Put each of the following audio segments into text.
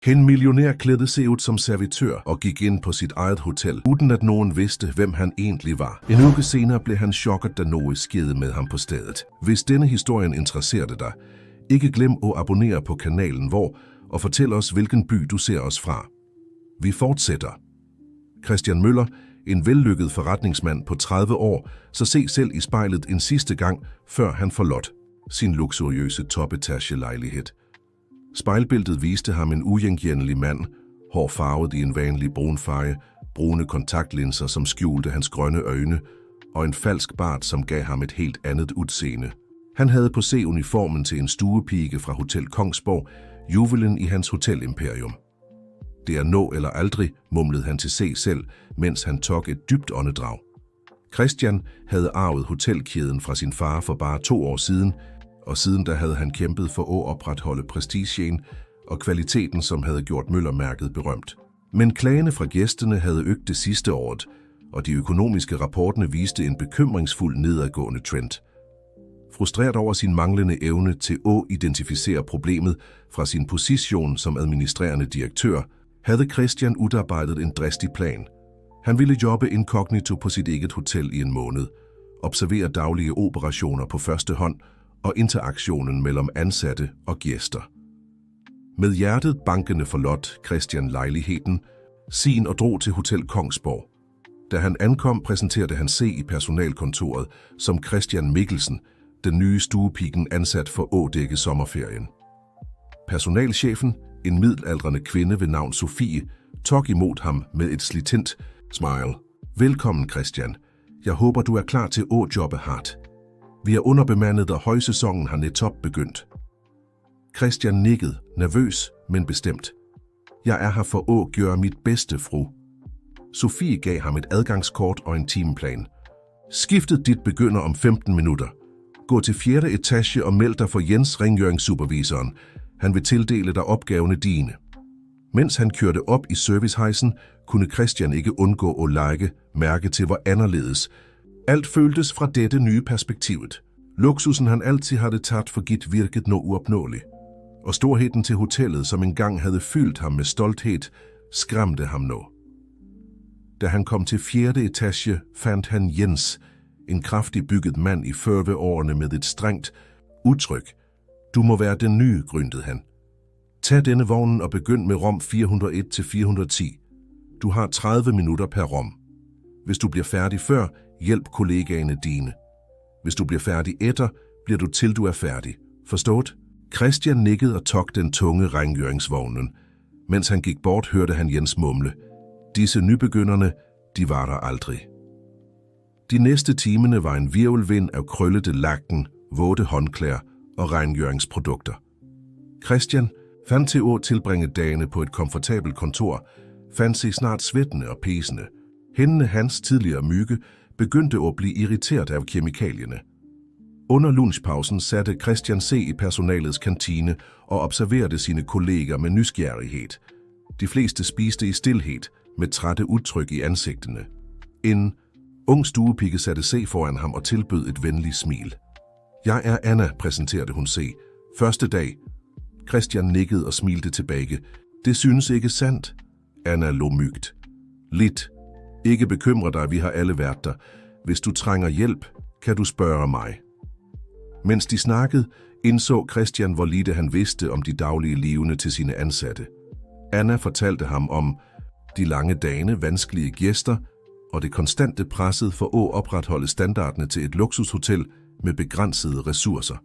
En millionær klædte sig ud som servitør og gik ind på sit eget hotel, uden at nogen vidste, hvem han egentlig var. En uge senere blev han chokket, da Noe skede med ham på stedet. Hvis denne historien interesserede dig, ikke glem at abonnere på kanalen og fortæl os, hvilken by du ser os fra. Vi fortsætter. Christian Møller, en vellykket forretningsmand på 30 år, så se selv i spejlet en sidste gang, før han forlod sin luksuriøse topetagelejlighed. Spejlbilledet viste ham en uigenkendelig mand, hår farvet i en vanlig brun farve, brune kontaktlinser, som skjulte hans grønne øjne, og en falsk bart, som gav ham et helt andet udseende. Han havde på sig uniformen til en stuepige fra Hotel Kongsborg, juvelen i hans hotelimperium. Det er nå eller aldrig, mumlede han til sig selv, mens han tog et dybt åndedrag. Christian havde arvet hotelkæden fra sin far for bare 2 år siden, og siden da havde han kæmpet for at opretholde prestigen og kvaliteten, som havde gjort Møller-mærket berømt. Men klagene fra gæsterne havde øget det sidste året, og de økonomiske rapporter viste en bekymringsfuld nedadgående trend. Frustreret over sin manglende evne til at identificere problemet fra sin position som administrerende direktør, havde Christian udarbejdet en dristig plan. Han ville jobbe inkognito på sit eget hotel i en måned, observere daglige operationer på første hånd og interaktionen mellem ansatte og gæster. Med hjertet bankende forlod Christian lejligheden sin og drog til Hotel Kongsborg. Da han ankom, præsenterede han sig i personalkontoret som Christian Mikkelsen, den nye stuepigen ansat for at dække sommerferien. Personalchefen, en middelaldrende kvinde ved navn Sofie, tog imod ham med et slitent smile. Velkommen, Christian. Jeg håber, du er klar til at jobbe hardt. Vi er underbemandet, og højsæsonen har netop begyndt. Christian nikkede, nervøs, men bestemt. Jeg er her for at gøre mit bedste, fru. Sofie gav ham et adgangskort og en timeplan. Skiftet dit begynder om 15 minutter. Gå til 4. etage og meld dig for Jens, rengøringssupervisoren. Han vil tildele dig opgavene dine. Mens han kørte op i servicehejsen, kunne Christian ikke undgå at lægge mærke til, hvor anderledes alt føltes fra dette nye perspektivet. Luksusen han altid havde taget for givet virkede nu uopnåelig. Og storheden til hotellet, som engang havde fyldt ham med stolthed, skræmte ham nu. Da han kom til 4. etage, fandt han Jens, en kraftig bygget mand i 40-årene med et strengt udtryk. Du må være den nye, grynede han. Tag denne vognen og begynd med rom 401-410. Du har 30 minutter per rom. Hvis du bliver færdig før, hjælp kollegaerne dine. Hvis du bliver færdig etter, bliver du til du er færdig. Forstået? Christian nikkede og tog den tunge rengøringsvognen. Mens han gik bort, hørte han Jens mumle. Disse nybegynderne, de var der aldrig. De næste timerne var en virvelvind af krøllete lakken, våde håndklæder og rengøringsprodukter. Christian fandt til at tilbringe dagene på et komfortabelt kontor, fandt sig snart svættende og pesende. Hændene hans, tidligere mygge, begyndte at blive irriteret af kemikalierne. Under lunchpausen satte Christian sig i personalets kantine og observerede sine kolleger med nysgerrighed. De fleste spiste i stilhed, med trætte udtryk i ansigtene. En ung stuepige satte sig foran ham og tilbød et venligt smil. Jeg er Anna, præsenterede hun sig. Første dag. Christian nikkede og smilte tilbage. Det synes ikke sandt. Anna lå mygt. Lidt. Ikke bekymre dig, vi har alle været der. Hvis du trænger hjælp, kan du spørge mig. Mens de snakkede, indså Christian, hvor lite han vidste om de daglige livene til sine ansatte. Anna fortalte ham om de lange dage, vanskelige gæster og det konstante presset for at opretholde standarderne til et luksushotel med begrænsede ressourcer.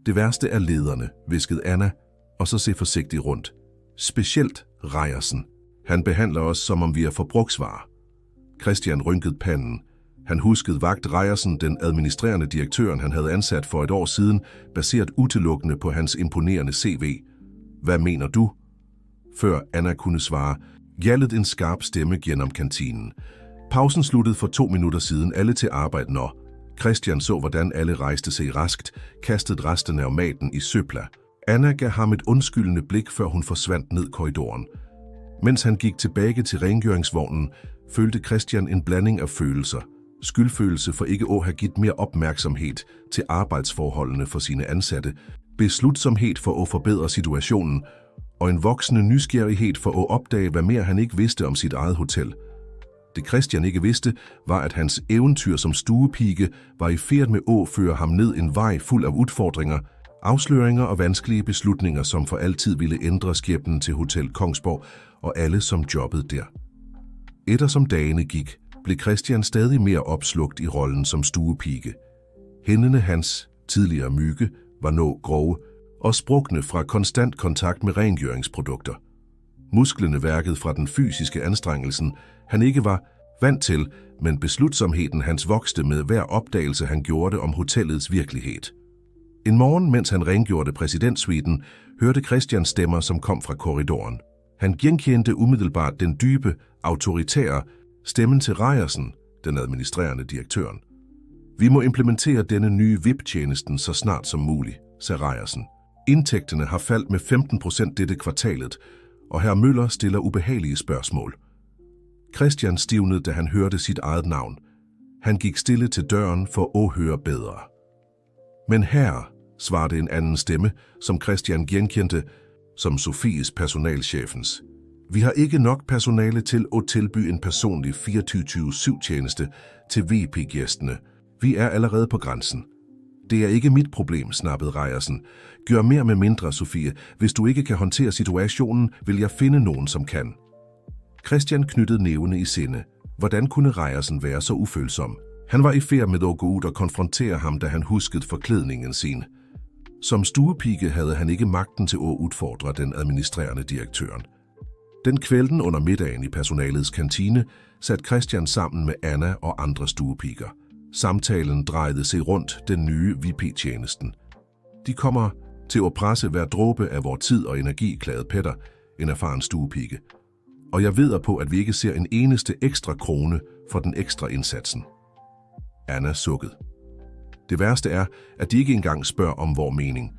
Det værste er lederne, hviskede Anna, og så se forsigtigt rundt. Specielt Reiersen. Han behandler os, som om vi er forbrugsvarer. Christian rynkede panden. Han huskede vagt Reiersen, den administrerende direktøren, han havde ansat for et år siden, baseret udelukkende på hans imponerende CV. Hvad mener du? Før Anna kunne svare, gjaldede en skarp stemme gennem kantinen. Pausen sluttede for 2 minutter siden, alle til arbejde nå. Christian så, hvordan alle rejste sig raskt, kastede resterne af maten i søpla. Anna gav ham et undskyldende blik, før hun forsvandt ned korridoren. Mens han gik tilbage til rengøringsvognen, følte Christian en blanding af følelser. Skyldfølelse for ikke at have givet mere opmærksomhed til arbejdsforholdene for sine ansatte, beslutsomhed for at forbedre situationen og en voksende nysgerrighed for at opdage, hvad mere han ikke vidste om sit eget hotel. Det Christian ikke vidste, var, at hans eventyr som stuepige var i færd med at føre ham ned en vej fuld af udfordringer, afsløringer og vanskelige beslutninger, som for altid ville ændre skæbnen til Hotel Kongsborg og alle, som jobbede der. Eftersom dagene gik, blev Christian stadig mere opslugt i rollen som stuepige. Hænderne hans, tidligere mygge, var nå grove og sprukne fra konstant kontakt med rengøringsprodukter. Musklerne værkede fra den fysiske anstrengelsen, han ikke var vant til, men beslutsomheden hans voksede med hver opdagelse, han gjorde om hotellets virkelighed. En morgen, mens han rengjorde præsidentsuiten, hørte Christian stemmer, som kom fra korridoren. Han genkendte umiddelbart den dybe, autoritære stemmen til Reiersen, den administrerende direktøren. Vi må implementere denne nye VIP-tjenesten så snart som muligt, sagde Reiersen. Indtægterne har faldt med 15% dette kvartalet, og hr. Møller stiller ubehagelige spørgsmål. Christian stivnede, da han hørte sit eget navn. Han gik stille til døren for at høre bedre. Men her, svarede en anden stemme, som Christian genkendte som Sofies personalchefens. Vi har ikke nok personale til at tilbyde en personlig 24/7-tjeneste til VP-gæstene. Vi er allerede på grænsen. Det er ikke mit problem, snappede Reiersen. Gør mere med mindre, Sofie. Hvis du ikke kan håndtere situationen, vil jeg finde nogen, som kan. Christian knyttede nævene i sinde. Hvordan kunne Reiersen være så ufølsom? Han var i færd med at gå ud og konfrontere ham, da han huskede forklædningen sin. Som stuepige havde han ikke magten til at udfordre den administrerende direktøren. Den kvelden under middagen i personalets kantine satte Christian sammen med Anna og andre stuepiger. Samtalen drejede sig rundt den nye VP-tjenesten. De kommer til at presse hver dråbe af vor tid og energi, klagede Petter, en erfaren stuepige. Og jeg ved på, at vi ikke ser en eneste ekstra krone for den ekstra indsatsen. Anna sukkede. Det værste er, at de ikke engang spørger om vor mening.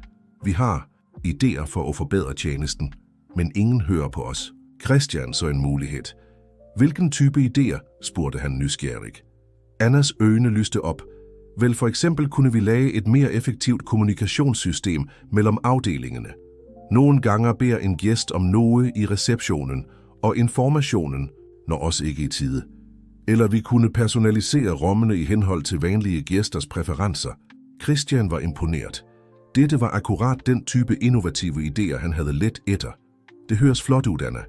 Vi har idéer for at forbedre tjenesten, men ingen hører på os. Christian så en mulighed. Hvilken type idéer, spurgte han nysgerrig. Annas øjne lyste op. Vel, for eksempel kunne vi lage et mere effektivt kommunikationssystem mellem afdelingerne. Nogle gange beder en gæst om noget i receptionen og informationen, når også ikke i tide. Eller vi kunne personalisere rummene i henhold til vanlige gæsters præferencer. Christian var imponeret. Dette var akkurat den type innovative idéer, han havde let efter. Det høres flot ud, Anna.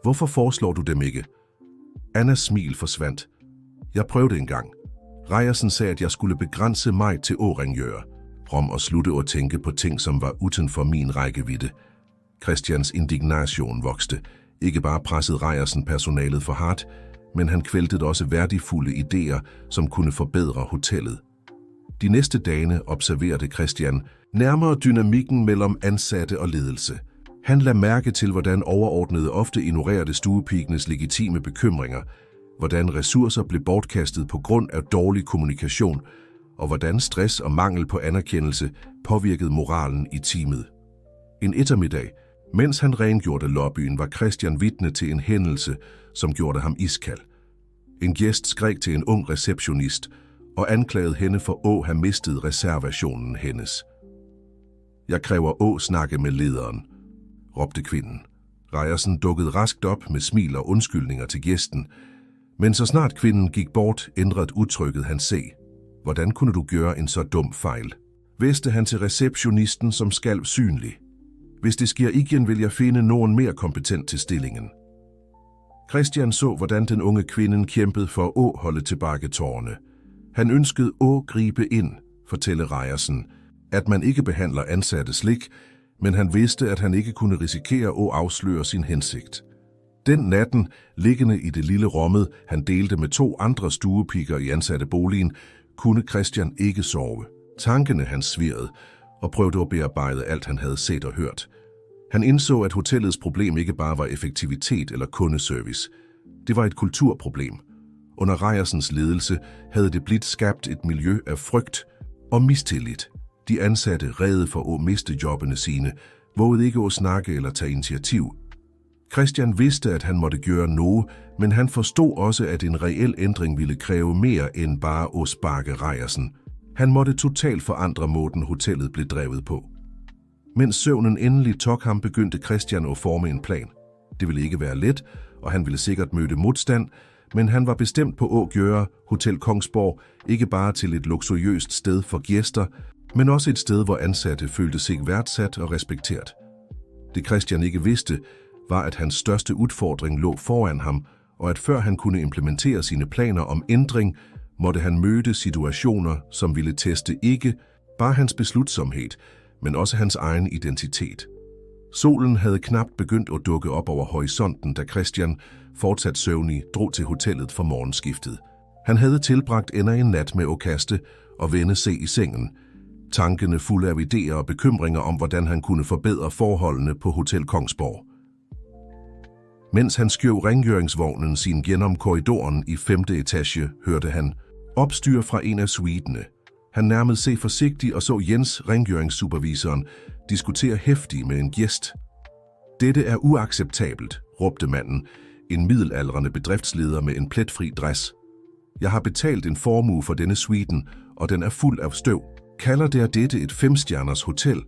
Hvorfor foreslår du dem ikke? Annas smil forsvandt. Jeg prøvede engang. Reiersen sagde, at jeg skulle begrænse mig til årengøre. Rom og slutte at tænke på ting, som var uden for min rækkevidde. Christians indignation voksede. Ikke bare pressede Reiersen personalet for hardt, men han kvæltede også værdifulde idéer, som kunne forbedre hotellet. De næste dage observerede Christian nærmere dynamikken mellem ansatte og ledelse. Han lagde mærke til, hvordan overordnede ofte ignorerede stuepigenes legitime bekymringer, hvordan ressourcer blev bortkastet på grund af dårlig kommunikation, og hvordan stress og mangel på anerkendelse påvirkede moralen i teamet. En eftermiddag, mens han rengjorde lobbyen, var Christian vidne til en hændelse, som gjorde ham iskald. En gæst skreg til en ung receptionist og anklagede hende for at have mistet reservationen hendes. Jeg kræver at snakke med lederen, råbte kvinden. Reiersen dukkede raskt op med smil og undskyldninger til gæsten, men så snart kvinden gik bort, ændrede udtrykket han se. Hvordan kunne du gøre en så dum fejl? Vidste han til receptionisten, som skalv synlig. Hvis det sker igen, vil jeg finde nogen mere kompetent til stillingen. Christian så, hvordan den unge kvinde kæmpede for at holde tilbage tårerne. Han ønskede at gribe ind, fortæller Reiersen, at man ikke behandler ansatte slik, men han vidste, at han ikke kunne risikere at afsløre sin hensigt. Den natten, liggende i det lille rummet, han delte med 2 andre stuepiger i ansatteboligen, kunne Christian ikke sove. Tankene hans svirrede og prøvede at bearbejde alt, han havde set og hørt. Han indså, at hotellets problem ikke bare var effektivitet eller kundeservice. Det var et kulturproblem. Under Reiersens ledelse havde det blivet skabt et miljø af frygt og mistillid. De ansatte, redde for at miste jobbene sine, vågede ikke at snakke eller tage initiativ. Christian vidste, at han måtte gøre noget, men han forstod også, at en reel ændring ville kræve mere end bare at sparke Reiersen. Han måtte totalt forandre måden, hotellet blev drevet på. Mens søvnen endelig tog ham, begyndte Christian at forme en plan. Det ville ikke være let, og han ville sikkert møde modstand, men han var bestemt på at gøre Hotel Kongsborg ikke bare til et luksuriøst sted for gæster, men også et sted, hvor ansatte følte sig værdsat og respekteret. Det Christian ikke vidste, var, at hans største udfordring lå foran ham, og at før han kunne implementere sine planer om ændring, måtte han møde situationer, som ville teste ikke bare hans beslutsomhed, men også hans egen identitet. Solen havde knapt begyndt at dukke op over horisonten, da Christian, fortsat søvnig, drog til hotellet for morgenskiftet. Han havde tilbragt endnu en nat med at kaste og vende sig i sengen, tankene fulde af idéer og bekymringer om, hvordan han kunne forbedre forholdene på Hotel Kongsborg. Mens han skjøv rengøringsvognen sin gennem korridoren i 5. etage, hørte han opstyr fra en af suitene. Han nærmede sig forsigtigt og så Jens, rengøringssupervisoren, diskutere heftigt med en gæst. Dette er uacceptabelt, råbte manden, en middelaldrende bedriftsleder med en pletfri dress. Jeg har betalt en formue for denne suiten, og den er fuld af støv. Kalder der dette et 5-stjerners hotel?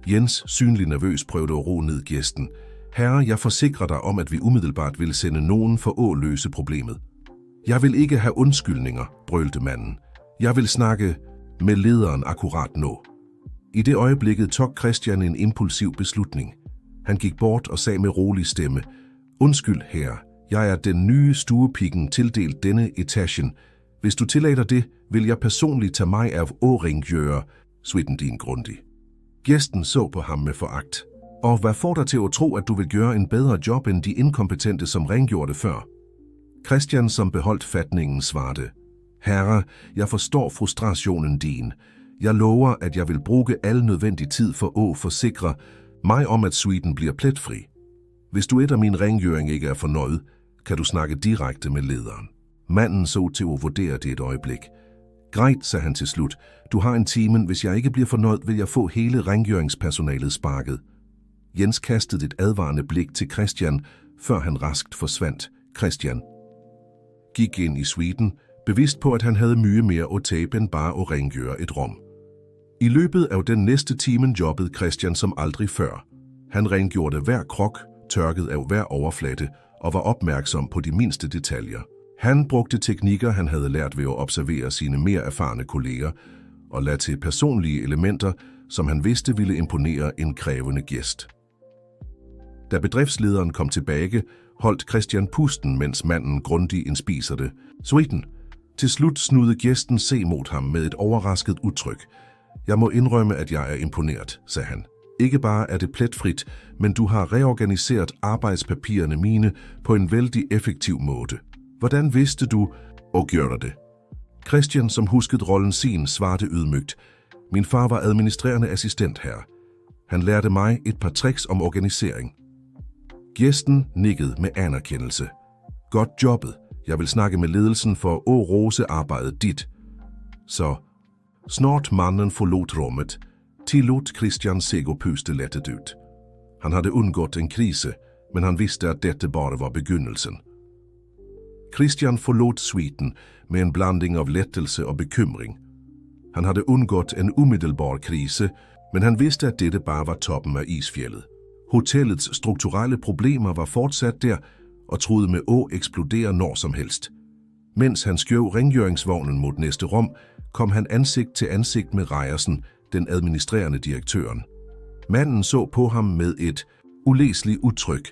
Jens, synlig nervøs, prøvede at ro ned gæsten. Herre, jeg forsikrer dig om, at vi umiddelbart vil sende nogen for at løse problemet. Jeg vil ikke have undskyldninger, brølte manden. Jeg vil snakke med lederen akkurat nu. I det øjeblikket tog Christian en impulsiv beslutning. Han gik bort og sagde med rolig stemme, undskyld herre, jeg er den nye stuepigen tildelt denne etagen. Hvis du tillader det, vil jeg personligt tage mig af å-rengjøre suiten din grundig. Gæsten så på ham med foragt. Og hvad får dig til at tro, at du vil gøre en bedre job end de inkompetente, som rengjorde det før? Christian, som beholdt fatningen, svarede, herre, jeg forstår frustrationen din. Jeg lover, at jeg vil bruge al nødvendig tid for at forsikre mig om, at suiten bliver pletfri. Hvis du efter min rengøring ikke er fornøjet, kan du snakke direkte med lederen. Manden så til at vurdere det et øjeblik. Greit, sagde han til slut. Du har en time. Hvis jeg ikke bliver fornøjet, vil jeg få hele rengøringspersonalet sparket. Jens kastede et advarende blik til Christian, før han raskt forsvandt. Christian gik ind i suiten, bevidst på, at han havde mye mere at tabe end bare at rengøre et rum. I løbet af den næste time jobbede Christian som aldrig før. Han rengjorde hver krok, tørkede af hver overflade og var opmærksom på de mindste detaljer. Han brugte teknikker, han havde lært ved at observere sine mere erfarne kolleger, og lagde til personlige elementer, som han vidste ville imponere en krævende gæst. Da bedriftslederen kom tilbage, holdt Christian pusten, mens manden grundigt indspiser det. Suiten. Til slut snudede gæsten se mod ham med et overrasket udtryk. Jeg må indrømme, at jeg er imponeret, sagde han. Ikke bare er det pletfrit, men du har reorganiseret arbejdspapirerne mine på en vældig effektiv måde. Hvordan vidste du, og gjorde det? Christian, som huskede rollen sin, svarede ydmygt. Min far var administrerende assistent her. Han lærte mig et par tricks om organisering. Gæsten nikkede med anerkendelse. Godt jobbet. Jeg vil snakke med ledelsen for at rose arbejdet dit. Så snart manden forlod rummet, tillod Christian sig at puste lettet ud. Han havde undgået en krise, men han vidste, at dette bare var begyndelsen. Christian forlod suiten med en blanding af lettelse og bekymring. Han havde undgået en umiddelbar krise, men han vidste, at dette bare var toppen af isfjeldet. Hotellets strukturelle problemer var fortsat der og troede med at eksplodere når som helst. Mens han skjøv rengøringsvognen mod næste rum, kom han ansigt til ansigt med Reiersen, den administrerende direktøren. Manden så på ham med et ulæseligt udtryk.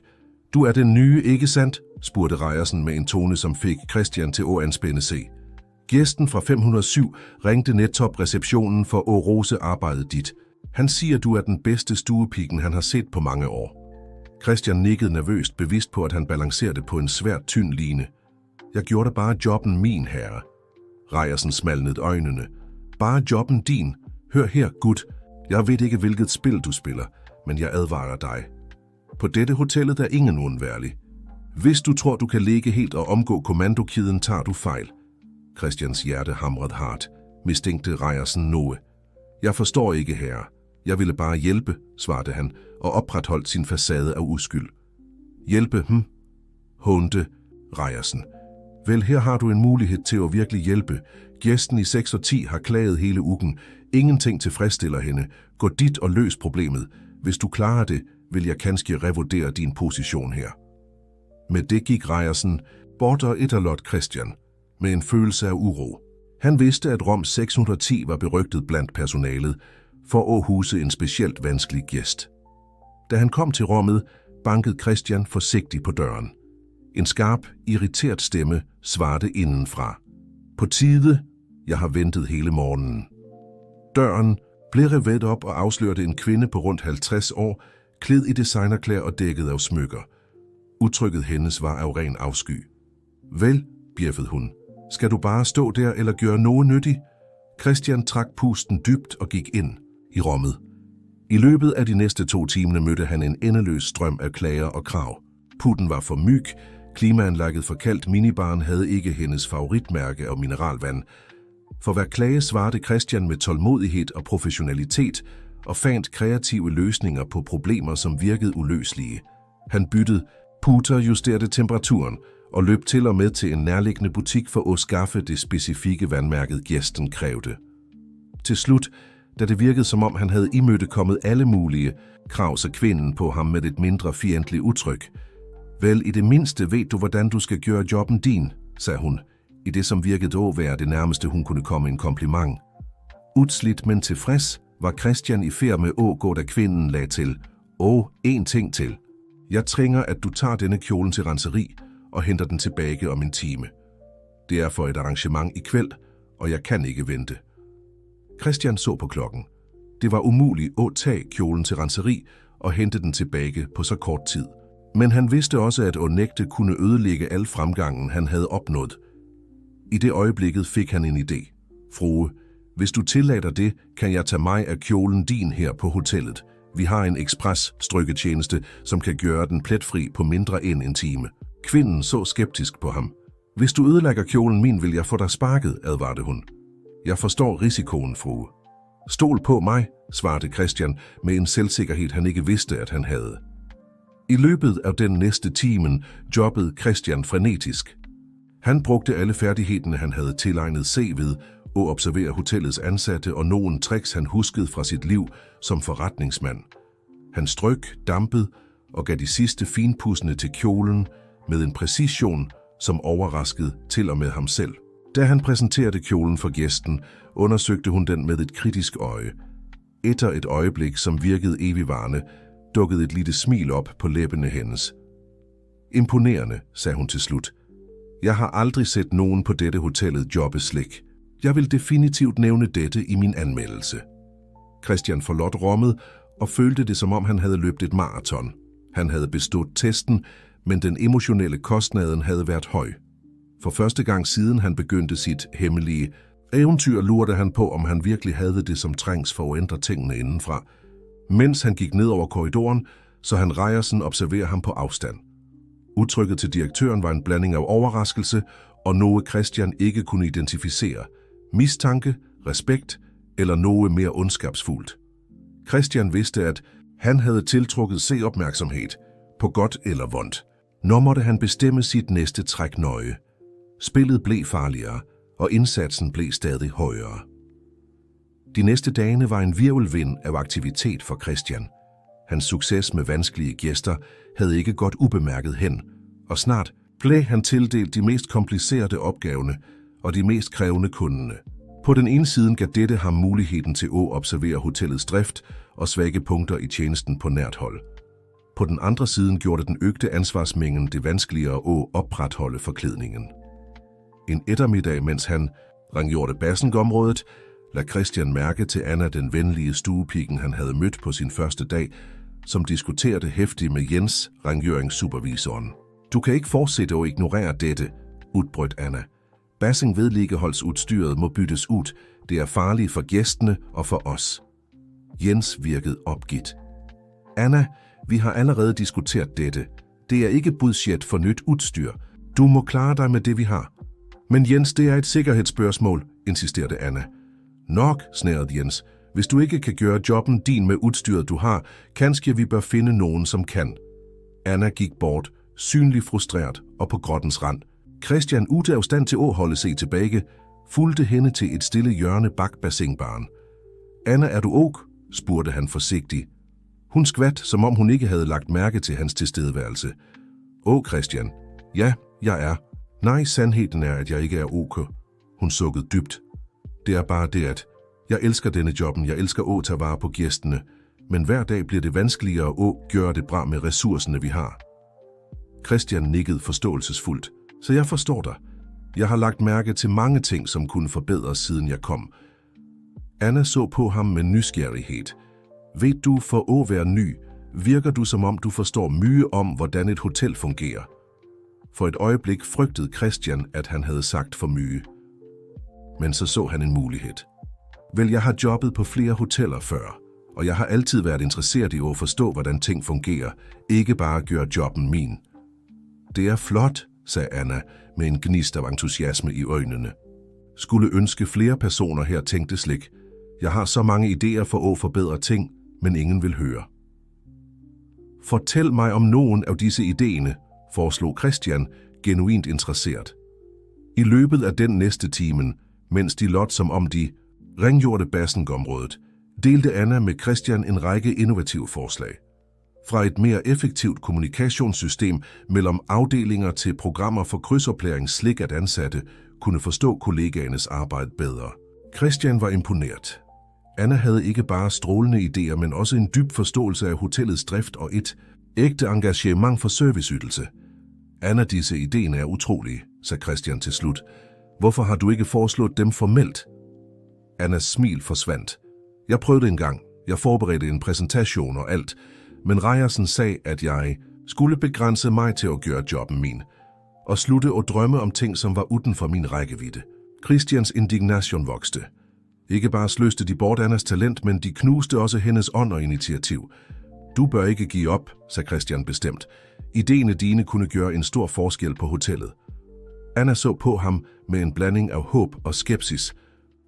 Du er den nye, ikke sandt? Spurgte Reiersen med en tone, som fik Christian til at anspænde sig. Gæsten fra 507 ringte netop receptionen for at rose arbejdet dit. Han siger, du er den bedste stuepigen, han har set på mange år. Christian nikkede nervøst, bevidst på, at han balancerede på en svært tynd line. Jeg gjorde bare jobben min, herre. Reiersen smalnede øjnene. Bare jobben din. Hør her, gut. Jeg ved ikke, hvilket spil du spiller, men jeg advarer dig. På dette hotellet er ingen undværlig. Hvis du tror, du kan ligge helt og omgå kommandokiden, tager du fejl. Christians hjerte hamrede hardt, mistænkte Reiersen noget. Jeg forstår ikke, herre. Jeg ville bare hjælpe, svarede han, og opretholdt sin facade af uskyld. Hjælpe, hånte Reiersen. Vel, her har du en mulighed til at virkelig hjælpe. Gæsten i 6 og 10 har klaget hele ugen. Ingenting tilfredsstiller hende. Gå dit og løs problemet. Hvis du klarer det, vil jeg kanskje revurdere din position her. Med det gik Reiersen bort og efterlod Christian med en følelse af uro. Han vidste, at Rom 610 var berygtet blandt personalet for at huse en specielt vanskelig gæst. Da han kom til rummet, bankede Christian forsigtigt på døren. En skarp, irriteret stemme svarede indenfra. På tide, jeg har ventet hele morgenen. Døren blev revet op og afslørte en kvinde på rundt 50 år, klædt i designerklæder og dækket af smykker. Udtrykket hendes var af ren afsky. Vel, bjeffede hun. Skal du bare stå der eller gøre noget nyttigt? Christian trak pusten dybt og gik ind i rummet. I løbet af de næste 2 timer mødte han en endeløs strøm af klager og krav. Putten var for myg, klimaanlægget for kaldt, minibaren havde ikke hendes favoritmærke af mineralvand. For hver klage svarede Christian med tålmodighed og professionalitet og fandt kreative løsninger på problemer, som virkede uløselige. Han byttede putter, justerede temperaturen og løb til og med til en nærliggende butik for at skaffe det specifikke vandmærket gæsten krævede. Til slut, da det virkede som om han havde imødekommet alle mulige krav, så kvinden på ham med et mindre fjendtligt udtryk. Vel, i det mindste ved du, hvordan du skal gøre jobben din, sagde hun, i det som virkede at være det nærmeste hun kunne komme en kompliment. Udslidt, men tilfreds, var Christian i færd med at gå, da kvinden lagde til. En ting til. Jeg trænger, at du tager denne kjolen til renseri og henter den tilbage om en time. Det er for et arrangement i kvæld, og jeg kan ikke vente. Christian så på klokken. Det var umuligt at tage kjolen til renseri og hente den tilbage på så kort tid. Men han vidste også, at at nægte kunne ødelægge al fremgangen, han havde opnået. I det øjeblikket fik han en idé. Frue, hvis du tillader det, kan jeg tage mig af kjolen din her på hotellet. Vi har en ekspres-strykketjeneste, som kan gøre den pletfri på mindre end en time. Kvinden så skeptisk på ham. Hvis du ødelægger kjolen min, vil jeg få dig sparket, advarede hun. Jeg forstår risikoen, frue. Stol på mig, svarede Christian med en selvsikkerhed, han ikke vidste, at han havde. I løbet af den næste timen jobbede Christian frenetisk. Han brugte alle færdighederne, han havde tilegnet sig ved at observere hotellets ansatte og nogle tricks, han huskede fra sit liv som forretningsmand. Han strøk, dampede og gav de sidste finpudsende til kjolen med en præcision, som overraskede til og med ham selv. Da han præsenterede kjolen for gæsten, undersøgte hun den med et kritisk øje. Efter et øjeblik, som virkede evigvarende, dukkede et lille smil op på læberne hendes. Imponerende, sagde hun til slut. Jeg har aldrig set nogen på dette hotellet jobbe slik. Jeg vil definitivt nævne dette i min anmeldelse. Christian forlod rummet og følte det, som om han havde løbet et maraton. Han havde bestået testen, men den emotionelle kostnaden havde været høj. For første gang siden han begyndte sit hemmelige eventyr, lurte han på, om han virkelig havde det, som trængs for at ændre tingene indenfra. Mens han gik ned over korridoren, så han Reiersen observere ham på afstand. Udtrykket til direktøren var en blanding af overraskelse og noget Christian ikke kunne identificere. Mistanke, respekt eller noget mere ondskabsfuldt. Christian vidste, at han havde tiltrukket sig opmærksomhed, på godt eller vondt. Nu måtte han bestemme sit næste træk nøje. Spillet blev farligere, og indsatsen blev stadig højere. De næste dage var en virvelvind af aktivitet for Christian. Hans succes med vanskelige gæster havde ikke gått ubemærket hen, og snart blev han tildelt de mest komplicerede opgaverne og de mest krævende kunderne. På den ene side gav dette ham muligheden til at observere hotellets drift og svage punkter i tjenesten på nært hold. På den andre side gjorde den øgte ansvarsmængden det vanskeligere at opretholde forklædningen. En eftermiddag, mens han rengjorde Bassengområdet, lagde Christian mærke til Anna, den venlige stuepigen, han havde mødt på sin første dag, som diskuterede heftigt med Jens, rengøringssupervisoren. Du kan ikke fortsætte at ignorere dette, udbrød Anna. Basseng-vedligeholdsudstyret må byttes ud. Det er farligt for gæstene og for os. Jens virkede opgivet. Anna, vi har allerede diskuteret dette. Det er ikke budget for nyt udstyr. Du må klare dig med det, vi har. Men Jens, det er et sikkerhedsspørgsmål, insisterede Anna. Nok, snærede Jens. Hvis du ikke kan gøre jobben din med udstyret, du har, kanskje vi bør finde nogen, som kan. Anna gik bort, synligt frustreret og på grottens rand. Christian, ute af stand til at holde sig tilbage, fulgte hende til et stille hjørne bag bassingbaren. Anna, er du ok? Spurgte han forsigtigt. Hun skvat, som om hun ikke havde lagt mærke til hans tilstedeværelse. Christian. Ja, jeg er. Nej, sandheden er, at jeg ikke er ok. Hun sukkede dybt. Det er bare det, at jeg elsker denne jobben, jeg elsker at tage vare på gæstene, men hver dag bliver det vanskeligere at gøre det bra med ressourcerne, vi har. Christian nikkede forståelsesfuldt. Så jeg forstår dig. Jeg har lagt mærke til mange ting, som kunne forbedres, siden jeg kom. Anna så på ham med nysgerrighed. Ved du, for at være ny, virker du som om du forstår mye om, hvordan et hotel fungerer. For et øjeblik frygtede Christian, at han havde sagt for mye. Men så han en mulighed. Vel, jeg har jobbet på flere hoteller før, og jeg har altid været interesseret i at forstå, hvordan ting fungerer, ikke bare gøre jobben min. Det er flot, sagde Anna med en gnist af entusiasme i øjnene. Skulle ønske flere personer her, tænkte Slik. Jeg har så mange idéer for at forbedre ting, men ingen vil høre. Fortæl mig om nogen af disse idéer, foreslog Christian, genuint interesseret. I løbet af den næste timen, mens de lot som om de rengjorte Bassengområdet, delte Anna med Christian en række innovative forslag. Fra et mere effektivt kommunikationssystem mellem afdelinger til programmer for krydsoplæring, slik at ansatte kunne forstå kollegaernes arbejde bedre. Christian var imponeret. Anna havde ikke bare strålende idéer, men også en dyb forståelse af hotellets drift og et ægte engagement for serviceydelse. Anna, disse idéer er utrolige, sagde Christian til slut. Hvorfor har du ikke foreslået dem formelt? Annas smil forsvandt. Jeg prøvede engang. Jeg forberedte en præsentation og alt, men Reiersen sagde, at jeg skulle begrænse mig til at gøre jobben min, og slutte at drømme om ting, som var uden for min rækkevidde. Christians indignation voksede. Ikke bare sløste de bort Annas talent, men de knuste også hendes ånd og initiativ. Du bør ikke give op, sagde Christian bestemt. Idéene dine kunne gøre en stor forskel på hotellet. Anna så på ham med en blanding af håb og skepsis.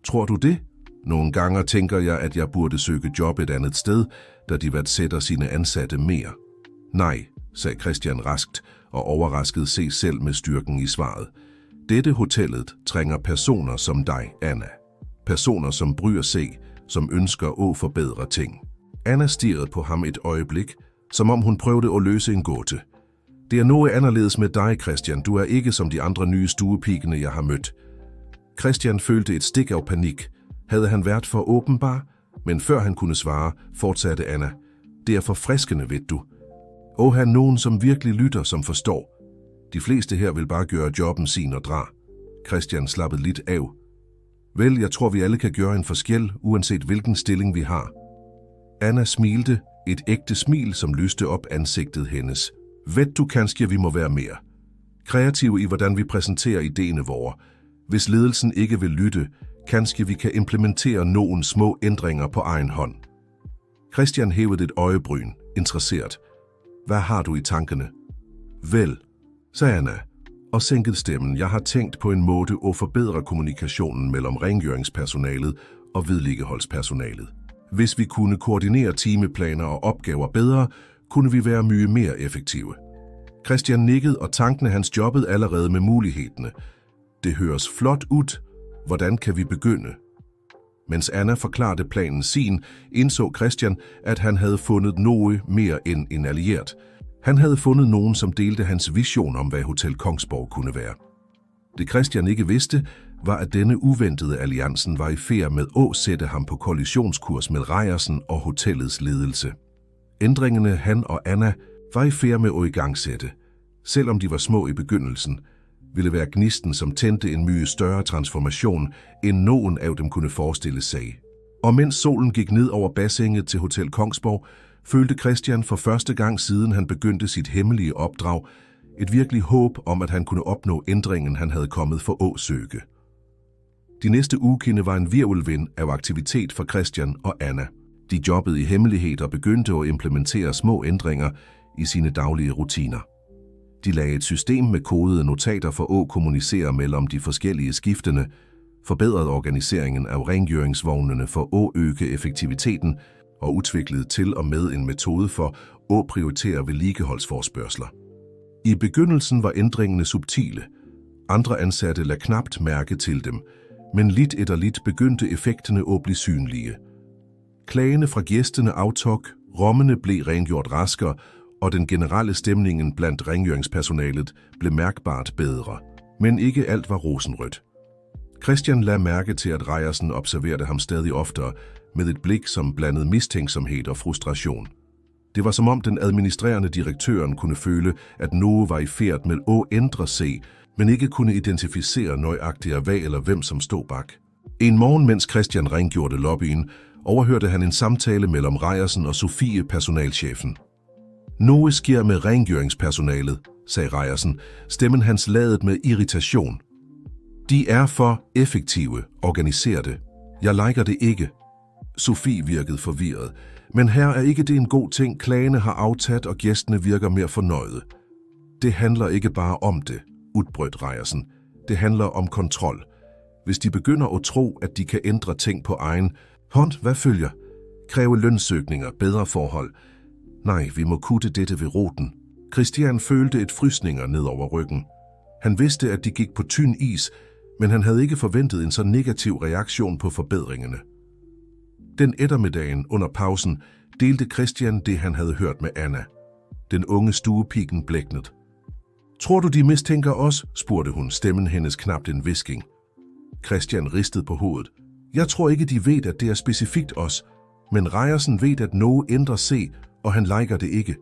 Tror du det? Nogle gange tænker jeg, at jeg burde søge job et andet sted, da de værdsætter sine ansatte mere. Nej, sagde Christian raskt og overraskede sig selv med styrken i svaret. Dette hotellet trænger personer som dig, Anna. Personer, som bryr sig, som ønsker at forbedre ting. Anna stirrede på ham et øjeblik, som om hun prøvede at løse en gåte. Det er noget anderledes med dig, Christian. Du er ikke som de andre nye stuepigerne, jeg har mødt. Christian følte et stik af panik. Havde han været for åbenbar? Men før han kunne svare, fortsatte Anna. Det er forfriskende, ved du. Og have nogen, som virkelig lytter, som forstår. De fleste her vil bare gøre jobben sin og dra. Christian slappede lidt af. Vel, jeg tror, vi alle kan gøre en forskel, uanset hvilken stilling vi har. Anna smilte, et ægte smil, som lyste op ansigtet hendes. Ved du kanskje, vi må være mere kreative i, hvordan vi præsenterer idéerne vore. Hvis ledelsen ikke vil lytte, kanskje vi kan implementere nogle små ændringer på egen hånd. Christian hævede et øjebryn, interesseret. Hvad har du i tankerne? Vel, sagde Anna, og sænkede stemmen. Jeg har tænkt på en måde at forbedre kommunikationen mellem rengøringspersonalet og vedligeholdspersonalet. Hvis vi kunne koordinere timeplaner og opgaver bedre, kunne vi være mye mere effektive. Christian nikkede, og tankene hans jobbede allerede med mulighederne. Det høres flot ud. Hvordan kan vi begynde? Mens Anna forklarede planen sin, indså Christian, at han havde fundet noget mere end en allieret. Han havde fundet nogen, som delte hans vision om, hvad Hotel Kongsborg kunne være. Det Christian ikke vidste, var, at denne uventede alliancen var i færd med at sætte ham på kollisionskurs med Reiersen og hotellets ledelse. Ændringerne han og Anna var i færd med at igangsætte. Selvom de var små i begyndelsen, ville være gnisten, som tændte en mye større transformation, end nogen af dem kunne forestille sig. Og mens solen gik ned over bassinet til Hotel Kongsborg, følte Christian for første gang siden han begyndte sit hemmelige opdrag, et virkelig håb om, at han kunne opnå ændringen, han havde kommet for at søge. De næste uger var en virvelvind af aktivitet for Christian og Anna. De jobbede i hemmelighed og begyndte at implementere små ændringer i sine daglige rutiner. De lagde et system med kodede notater for at kommunicere mellem de forskellige skiftende, forbedrede organiseringen af rengøringsvognene for at øge effektiviteten og udviklede til og med en metode for at prioritere vedligeholdsforspørgsler. I begyndelsen var ændringene subtile. Andre ansatte lagde knapt mærke til dem, men lidt begyndte effekterne at blive synlige. Klagene fra gæstene aftog, Rommene blev rengjort raskere, og den generelle stemningen blandt rengøringspersonalet blev mærkbart bedre. Men ikke alt var rosenrødt. Christian lagde mærke til, at Reiersen observerede ham stadig oftere med et blik, som blandede mistænksomhed og frustration. Det var som om den administrerende direktøren kunne føle, at noget var i færd med at ændre sig, men ikke kunne identificere nøjagtigt hvad eller hvem som stod bak. En morgen, mens Christian rengjorde lobbyen, overhørte han en samtale mellem Reiersen og Sofie, personalchefen. Noget sker med rengøringspersonalet, sagde Reiersen, stemmen hans ladet med irritation. De er for effektive, organiserede. Jeg liker det ikke. Sofie virkede forvirret. Men her er ikke det en god ting, klagene har aftaget, og gæstene virker mere fornøjede. Det handler ikke bare om det, udbrød Reiersen. Det handler om kontrol. Hvis de begynder at tro, at de kan ændre ting på egen hånd, hvad følger? Kræve lønsøgninger, bedre forhold. Nej, vi må kutte dette ved roten. Christian følte et frysninger ned over ryggen. Han vidste, at de gik på tynd is, men han havde ikke forventet en så negativ reaktion på forbedringerne. Den eftermiddagen under pausen delte Christian det, han havde hørt med Anna. Den unge stuepigen blæknet. Tror du, de mistænker os? Spurgte hun, stemmen hendes knapt en hvisking. Christian ristede på hovedet. Jeg tror ikke, de ved, at det er specifikt os, men Reiersen ved, at noget ændrer sig, og han liker det ikke.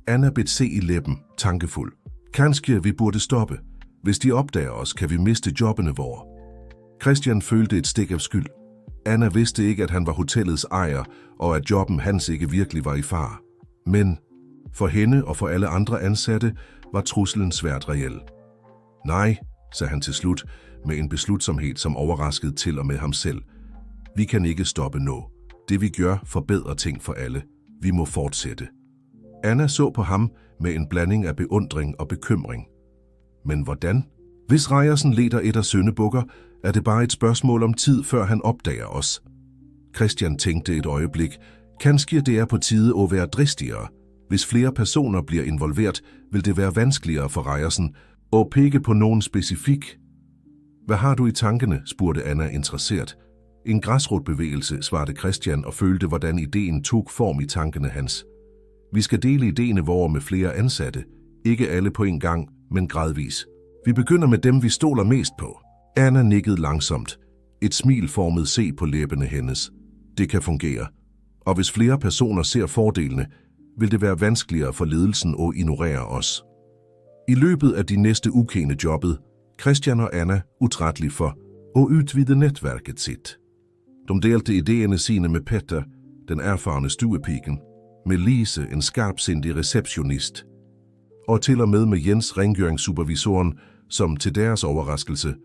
Anna bet se i læben, tankefuld. Kanskje vi burde stoppe. Hvis de opdager os, kan vi miste jobbene vore. Christian følte et stik af skyld. Anna vidste ikke, at han var hotellets ejer, og at jobben hans ikke virkelig var i fare. Men for hende og for alle andre ansatte var truslen svært reel. Nej, sagde han til slut, med en beslutsomhed, som overraskede til og med ham selv. Vi kan ikke stoppe nu. Det vi gør forbedrer ting for alle. Vi må fortsætte. Anna så på ham med en blanding af beundring og bekymring. Men hvordan? Hvis Reiersen leder efter syndebukker, er det bare et spørgsmål om tid, før han opdager os. Christian tænkte et øjeblik. Kanskje det er på tide at være dristigere. Hvis flere personer bliver involveret, vil det være vanskeligere for Reiersen at pege på nogen specifik. Hvad har du i tankene? Spurgte Anna interesseret. En græsrotbevægelse, svarede Christian og følte, hvordan ideen tog form i tankene hans. Vi skal dele idéerne vore med flere ansatte. Ikke alle på en gang, men gradvis. Vi begynder med dem, vi stoler mest på. Anna nikkede langsomt. Et smil formede C på læberne hendes. Det kan fungere. Og hvis flere personer ser fordelene, vil det være vanskeligere for ledelsen at ignorere os. I løbet af de næste ukene jobbede Christian og Anna utrætteligt for at udvide netværket sit. De delte idéerne sine med Petter, den erfarne stuepigen, med Lise, en skarpsindig receptionist, og til og med Jens, rengøringssupervisoren, som til deres overraskelse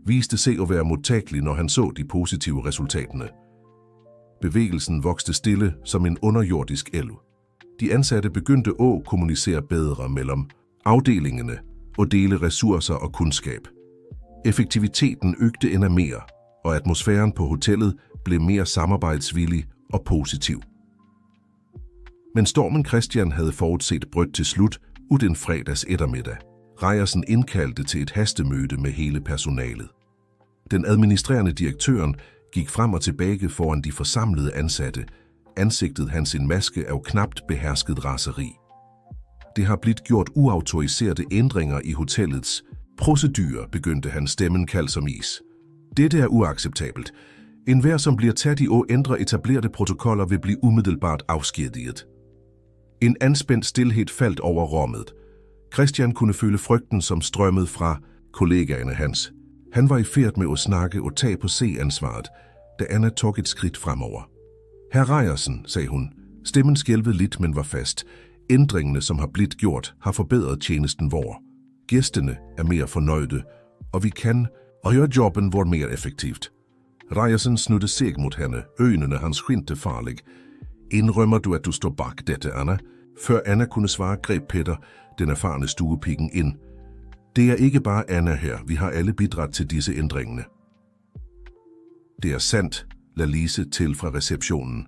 viste sig at være modtagelig, når han så de positive resultaterne. Bevægelsen voksede stille som en underjordisk elv. De ansatte begyndte at kommunicere bedre mellem afdelingerne og dele ressourcer og kundskab. Effektiviteten øgte endnu mere, og atmosfæren på hotellet blev mere samarbejdsvillig og positiv. Men stormen Christian havde forudset brød til slut ud en fredags eftermiddag. Reiersen indkaldte til et hastemøde med hele personalet. Den administrerende direktøren gik frem og tilbage foran de forsamlede ansatte, ansigtet hans en maske af knapt behersket raseri. Det har blivet gjort uautoriserede ændringer i hotellets procedurer, begyndte hans stemmen kald som is. Dette er uacceptabelt. Enhver, som bliver taget i at ændre etablerede protokoller, vil blive umiddelbart afskediget. En anspændt stilhed faldt over rummet. Christian kunne føle frygten, som strømmede fra kollegaerne hans. Han var i færd med at snakke og tage på C-ansvaret, da Anna tog et skridt fremover. Herr Reiersen, sagde hun. Stemmen skælvede lidt, men var fast. Ændringene, som har blivet gjort, har forbedret tjenesten vor. Gæstene er mere fornøjde, og vi kan gøre jobben vor mere effektivt. Reiersen snudde sig mod hende, øjnene hans skinte farlig. Indrømmer du, at du står bak dette, Anna? Før Anna kunne svare, greb Petter, den erfarne stuepigen, ind. Det er ikke bare Anna her, vi har alle bidraget til disse ændringene. Det er sandt, lad Lise til fra receptionen.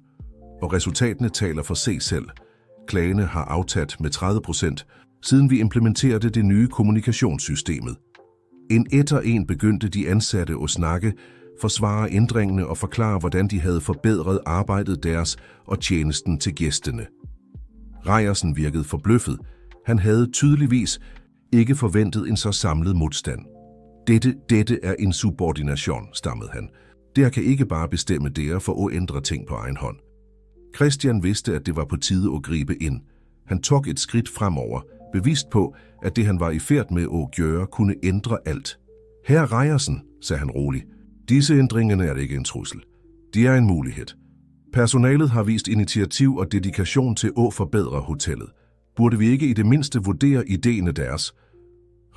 Og resultaterne taler for sig selv. Klagene har aftaget med 30%, siden vi implementerede det nye kommunikationssystemet. En efter en begyndte de ansatte at snakke, forsvare ændringerne og forklare, hvordan de havde forbedret arbejdet deres og tjenesten til gæstene. Reiersen virkede forbløffet. Han havde tydeligvis ikke forventet en så samlet modstand. Dette er insubordination, stammede han. Der kan ikke bare bestemme der for at ændre ting på egen hånd. Christian vidste, at det var på tide at gribe ind. Han tog et skridt fremover, bevidst på, at det han var i færd med at gøre, kunne ændre alt. Herre Reiersen, sagde han roligt, disse ændringerne er ikke en trussel. De er en mulighed. Personalet har vist initiativ og dedikation til at forbedre hotellet. Burde vi ikke i det mindste vurdere idéerne deres?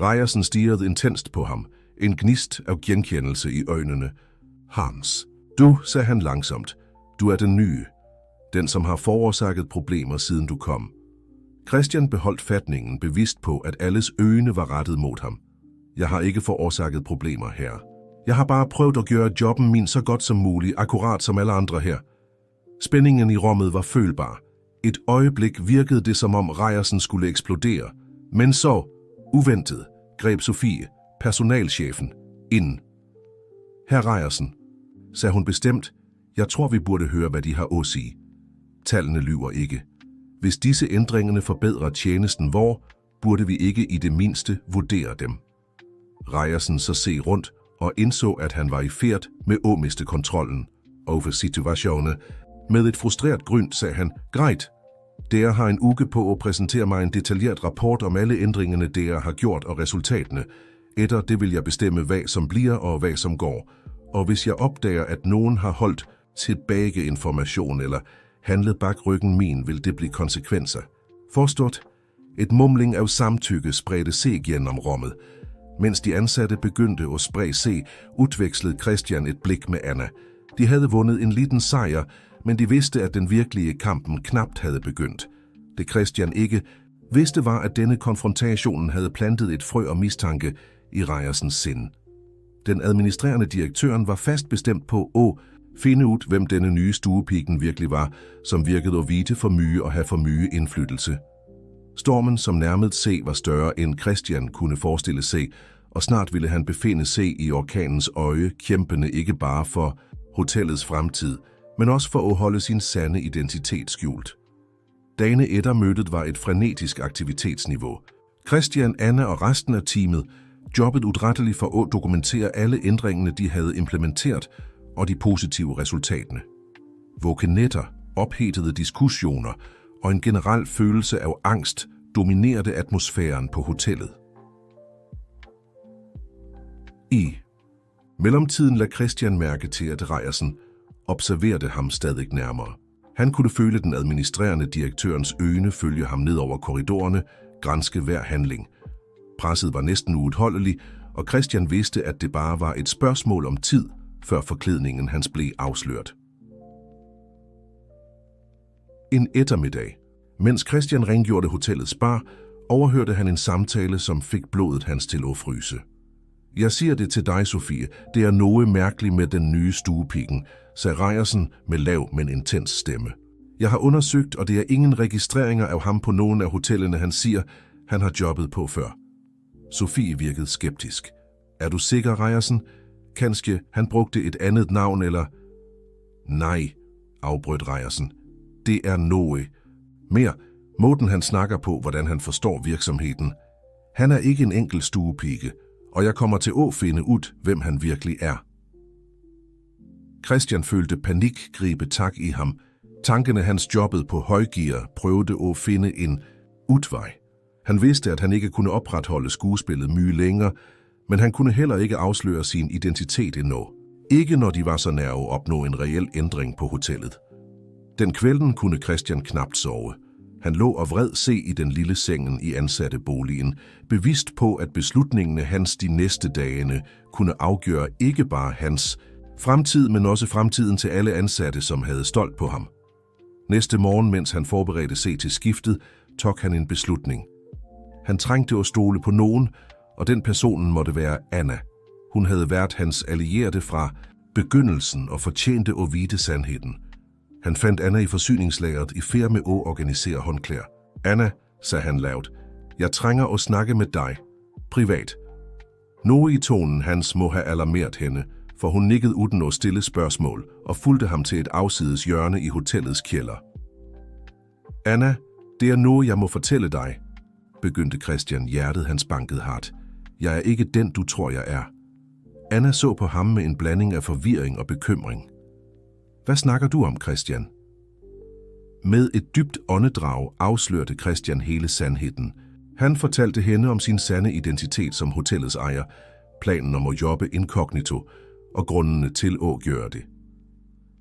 Reiersen stirrede intenst på ham, en gnist af genkendelse i øjnene. Hans, du, sagde han langsomt, du er den nye. Den, som har forårsaget problemer, siden du kom. Christian beholdt fatningen, bevidst på, at alles øjne var rettet mod ham. Jeg har ikke forårsaget problemer her. Jeg har bare prøvet at gøre jobben min så godt som muligt, akkurat som alle andre her. Spændingen i rummet var følbar. Et øjeblik virkede det, som om Reiersen skulle eksplodere. Men så, uventet, greb Sofie, personalchefen, ind. Herr Reiersen, sagde hun bestemt, jeg tror, vi burde høre, hvad de har at sige. Tallene lyver ikke. Hvis disse ændringerne forbedrer tjenesten, hvor burde vi ikke i det mindste vurdere dem. Reiersen så se rundt og indså, at han var i færd med at miste kontrollen over situationen. Med et frustreret gryn sagde han, greit, der har en uge på at præsentere mig en detaljeret rapport om alle ændringerne, der har gjort og resultatene. Efter det vil jeg bestemme, hvad som bliver og hvad som går. Og hvis jeg opdager, at nogen har holdt tilbage information eller handlet bag ryggen min, vil det blive konsekvenser. Forstået? Et mumling af samtykke spredte sig gennem rummet. Mens de ansatte begyndte at sprede sig, udvekslede Christian et blik med Anna. De havde vundet en liten sejr, men de vidste, at den virkelige kampen knapt havde begyndt. Det Christian ikke vidste var, at denne konfrontation havde plantet et frø og mistanke i Reiersens sind. Den administrerende direktøren var fast bestemt på at finde ud, hvem denne nye stuepigen virkelig var, som virkede at vide for mye og have for mye indflydelse. Stormen, som nærmede sig, var større end Christian kunne forestille sig, og snart ville han befinde sig i orkanens øje, kæmpende ikke bare for hotellets fremtid, men også for at holde sin sande identitet skjult. Dagene efter mødet var et frenetisk aktivitetsniveau. Christian, Anna og resten af teamet jobbede udrætteligt for at dokumentere alle ændringerne, de havde implementeret, og de positive resultaterne. Vågne nætter, ophetede diskussioner og en generel følelse af angst dominerede atmosfæren på hotellet. I mellemtiden lagde Christian mærke til, at Reiersen observerede ham stadig nærmere. Han kunne føle den administrerende direktørens øjne følge ham ned over korridorerne, granske hver handling. Presset var næsten uudholdelig, og Christian vidste, at det bare var et spørgsmål om tid, før forklædningen hans blev afsløret. En eftermiddag, mens Christian rengjorde hotellets bar, overhørte han en samtale, som fik blodet hans til at fryse. Jeg siger det til dig, Sofie. Det er noget mærkeligt med den nye stuepigen, sagde Reiersen med lav, men intens stemme. Jeg har undersøgt, og det er ingen registreringer af ham på nogen af hotellene, han siger, han har jobbet på før. Sofie virkede skeptisk. Er du sikker, Reiersen? Kanskje han brugte et andet navn, eller? Nej, afbrød Reiersen. Det er noget mere. Måden han snakker på, hvordan han forstår virksomheden. Han er ikke en enkelt stuepige, og jeg kommer til at finde ud, hvem han virkelig er. Christian følte panik gribe tak i ham. Tankene hans jobbet på højgear prøvede at finde en udvej. Han vidste, at han ikke kunne opretholde skuespillet mye længere, men han kunne heller ikke afsløre sin identitet endnu. Ikke når de var så nær at opnå en reel ændring på hotellet. Den kvelden kunne Christian knapt sove. Han lå og vred se i den lille sengen i ansatteboligen, bevidst på, at beslutningene hans de næste dagene kunne afgøre ikke bare hans fremtid, men også fremtiden til alle ansatte, som havde stolt på ham. Næste morgen, mens han forberedte sig til skiftet, tog han en beslutning. Han trængte at stole på nogen, og den personen måtte være Anna. Hun havde været hans allierede fra begyndelsen og fortjente at vide sandheden. Han fandt Anna i forsyningslageret i færd med at organisere håndklæder. Anna, sagde han lavt, jeg trænger at snakke med dig. Privat. Noget i tonen hans må have alarmeret hende, for hun nikkede uden at stille spørgsmål og fulgte ham til et afsides hjørne i hotellets kælder. Anna, det er noget, jeg må fortælle dig, begyndte Christian. Hjertet hans bankede hardt. Jeg er ikke den, du tror, jeg er. Anna så på ham med en blanding af forvirring og bekymring. Hvad snakker du om, Christian? Med et dybt åndedrag afslørte Christian hele sandheden. Han fortalte hende om sin sande identitet som hotellets ejer, planen om at jobbe inkognito og grundene til at gøre det.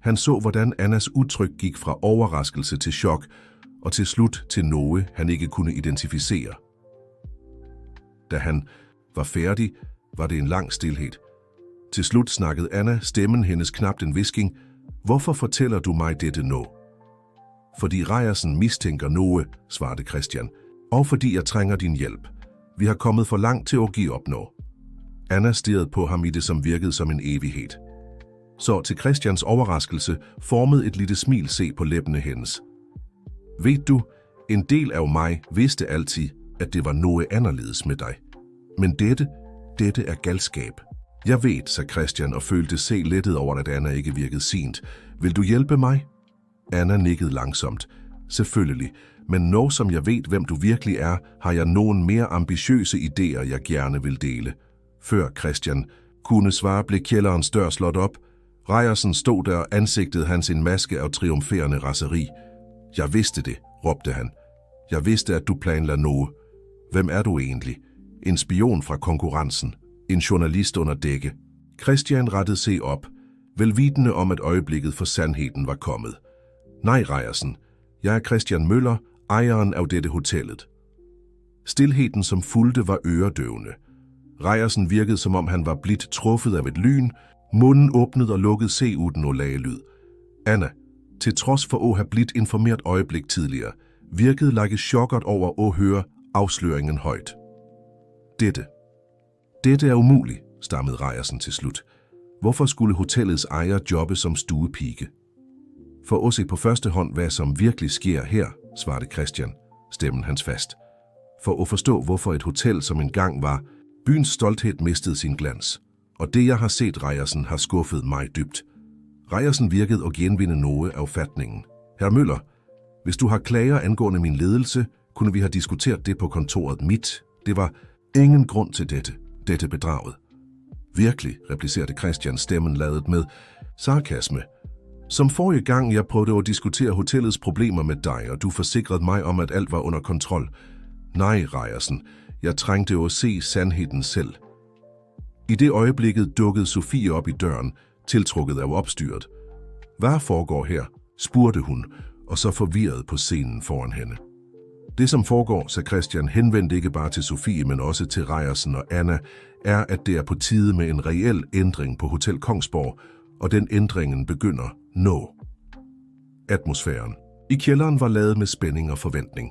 Han så, hvordan Annas udtryk gik fra overraskelse til chok og til slut til noget, han ikke kunne identificere. Da han var færdig, var det en lang stilhed. Til slut snakkede Anna, stemmen hendes knapt en hvisking. Hvorfor fortæller du mig dette nu? Fordi Reiersen mistænker noget, svarede Christian, og fordi jeg trænger din hjælp. Vi har kommet for langt til at give op nu. Anna stirrede på ham i det, som virkede som en evighed. Så til Christians overraskelse formede et lille smil se på læbene hendes. Ved du, en del af mig vidste altid, at det var noget anderledes med dig. Men dette er galskab. Jeg ved, sagde Christian og følte sig lettet over, at Anna ikke virkede sint. Vil du hjælpe mig? Anna nikkede langsomt. Selvfølgelig, men nu som jeg ved, hvem du virkelig er, har jeg nogle mere ambitiøse idéer, jeg gerne vil dele. Før Christian kunne svare, blev kælderens dør slået op. Reiersen stod der, og ansigtet hans en maske af triumferende raseri. Jeg vidste det, råbte han. Jeg vidste, at du planlagde noget. Hvem er du egentlig? En spion fra konkurrencen. En journalist under dække. Christian rettede sig op, velvidende om, at øjeblikket for sandheden var kommet. Nej, Reiersen. Jeg er Christian Møller, ejeren af dette hotellet. Stilheden, som fulgte, var øredøvende. Reiersen virkede, som om han var blidt truffet af et lyn. Munden åbnede og lukkede sig uden at lage lyd. Anna, til trods for at have blidt informeret øjeblik tidligere, virkede like chokket over at høre afsløringen højt. Dette er umuligt, stammede Reiersen til slut. Hvorfor skulle hotellets ejer jobbe som stuepike? For at se på første hånd, hvad som virkelig sker her, svarede Christian, stemmen hans fast. For at forstå, hvorfor et hotel, som engang var, byens stolthed mistede sin glans. Og det, jeg har set Reiersen, har skuffet mig dybt. Reiersen virkede at genvinde noget af fatningen. Herr Møller, hvis du har klager angående min ledelse, kunne vi have diskuteret det på kontoret mit. Det var ingen grund til dette bedraget. Virkelig, replicerede Christian, stemmen ladet med sarkasme. Som forrige gang, jeg prøvede at diskutere hotellets problemer med dig, og du forsikrede mig om, at alt var under kontrol. Nej, Reiersen, jeg trængte at se sandheden selv. I det øjeblikket dukkede Sofie op i døren, tiltrukket af opstyret. Hvad foregår her? Spurgte hun, og så forvirret på scenen foran hende. Det, som foregår, sagde Christian, henvendt ikke bare til Sofie, men også til Reiersen og Anna, er, at det er på tide med en reel ændring på Hotel Kongsborg, og den ændringen begynder nu. Atmosfæren i kælderen var ladet med spænding og forventning.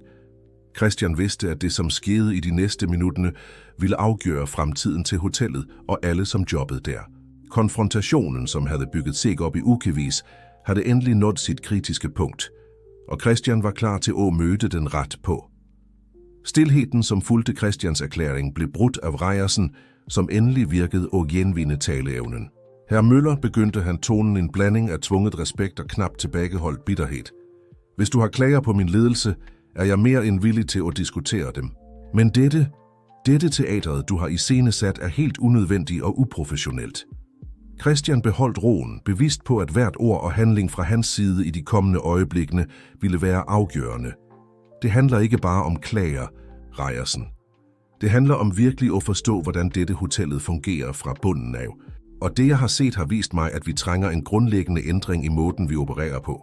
Christian vidste, at det, som skete i de næste minutterne, ville afgøre fremtiden til hotellet og alle, som jobbede der. Konfrontationen, som havde bygget sig op i ukevis, havde endelig nået sit kritiske punkt, og Christian var klar til at møde den ret på. Stilheden, som fulgte Christians erklæring, blev brudt af Reiersen, som endelig virkede at genvinde taleevnen. Herr Møller, begyndte han tonen en blanding af tvunget respekt og knap tilbageholdt bitterhed. Hvis du har klager på min ledelse, er jeg mere end villig til at diskutere dem. Men dette teatret, du har iscenesat, er helt unødvendigt og uprofessionelt. Christian beholdt roen, bevidst på, at hvert ord og handling fra hans side i de kommende øjeblikkene ville være afgørende. Det handler ikke bare om klager, Reiersen. Det handler om virkelig at forstå, hvordan dette hotellet fungerer fra bunden af. Og det, jeg har set, har vist mig, at vi trænger en grundlæggende ændring i måden, vi opererer på.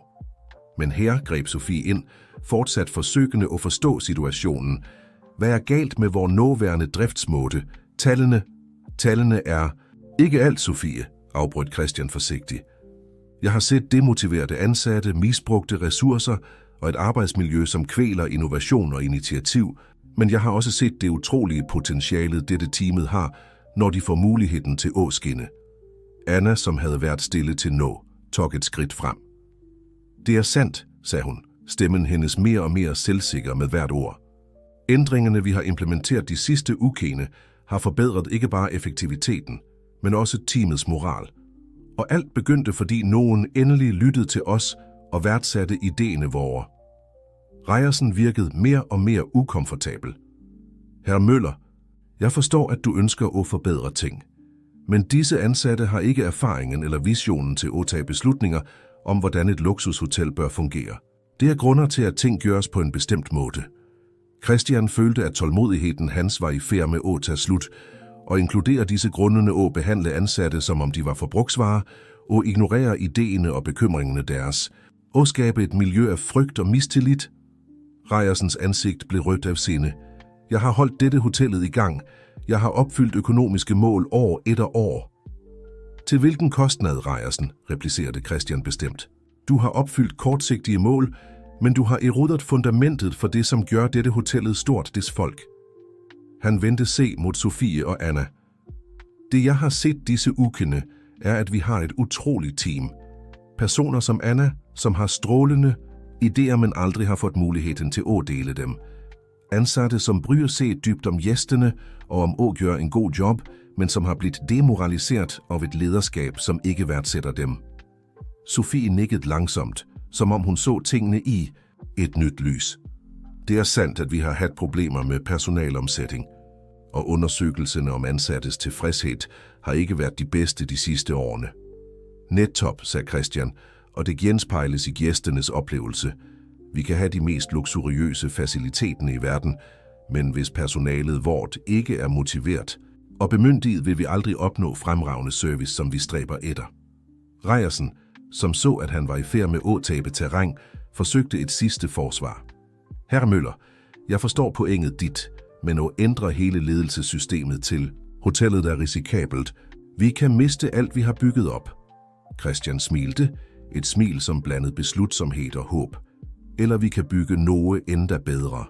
Men her greb Sofie ind, fortsat forsøgende at forstå situationen. Hvad er galt med vores nåværende driftsmåde? Tallene er ikke alt, Sofie, afbrød Christian forsigtigt. Jeg har set demotiverede ansatte, misbrugte ressourcer og et arbejdsmiljø, som kvæler innovation og initiativ, men jeg har også set det utrolige potentiale, dette teamet har, når de får muligheden til at skinne. Anna, som havde været stille til nå, tog et skridt frem. Det er sandt, sagde hun, stemmen hendes mere og mere selvsikker med hvert ord. Ændringerne, vi har implementeret de sidste uger, har forbedret ikke bare effektiviteten, men også teamets moral. Og alt begyndte, fordi nogen endelig lyttede til os og værdsatte idéerne vore. Reiersen virkede mere og mere ukomfortabel. Herr Møller, jeg forstår, at du ønsker at forbedre ting. Men disse ansatte har ikke erfaringen eller visionen til at tage beslutninger om, hvordan et luksushotel bør fungere. Det er grunder til, at ting gøres på en bestemt måde. Christian følte, at tålmodigheden hans var i færd med at tage slut, og inkludere disse grundene at behandle ansatte, som om de var forbrugsvarer, og ignorere idéerne og bekymringerne deres, og skabe et miljø af frygt og mistillid. Reiersens ansigt blev rødt af sinde. Jeg har holdt dette hotellet i gang. Jeg har opfyldt økonomiske mål år efter år. Til hvilken kostnad, Reiersen, replicerede Christian bestemt. Du har opfyldt kortsigtige mål, men du har eroderet fundamentet for det, som gør dette hotellet stort des folk. Han vendte se mod Sofie og Anna. Det jeg har set disse ukende, er, at vi har et utroligt team. Personer som Anna, som har strålende idéer, men aldrig har fået muligheden til at dele dem. Ansatte, som bryr sig dybt om gæstene og om at gøre en god job, men som har blivet demoraliseret af et lederskab, som ikke værdsætter dem. Sofie nikkede langsomt, som om hun så tingene i et nyt lys. Det er sandt, at vi har haft problemer med personalomsætning, og undersøgelserne om ansattes tilfredshed har ikke været de bedste de sidste årene. Netop, sagde Christian, og det genspejles i gæsternes oplevelse. Vi kan have de mest luksuriøse faciliteter i verden, men hvis personalet vort ikke er motiveret og bemyndiget, vil vi aldrig opnå fremragende service, som vi stræber efter. Reiersen, som så, at han var i færd med at tabe terræn, forsøgte et sidste forsvar. Herr Møller, jeg forstår pointet dit, men at ændre hele ledelsessystemet til hotellet er risikabelt. Vi kan miste alt, vi har bygget op. Christian smilte, et smil, som blandede beslutsomhed og håb. Eller vi kan bygge noget endda bedre.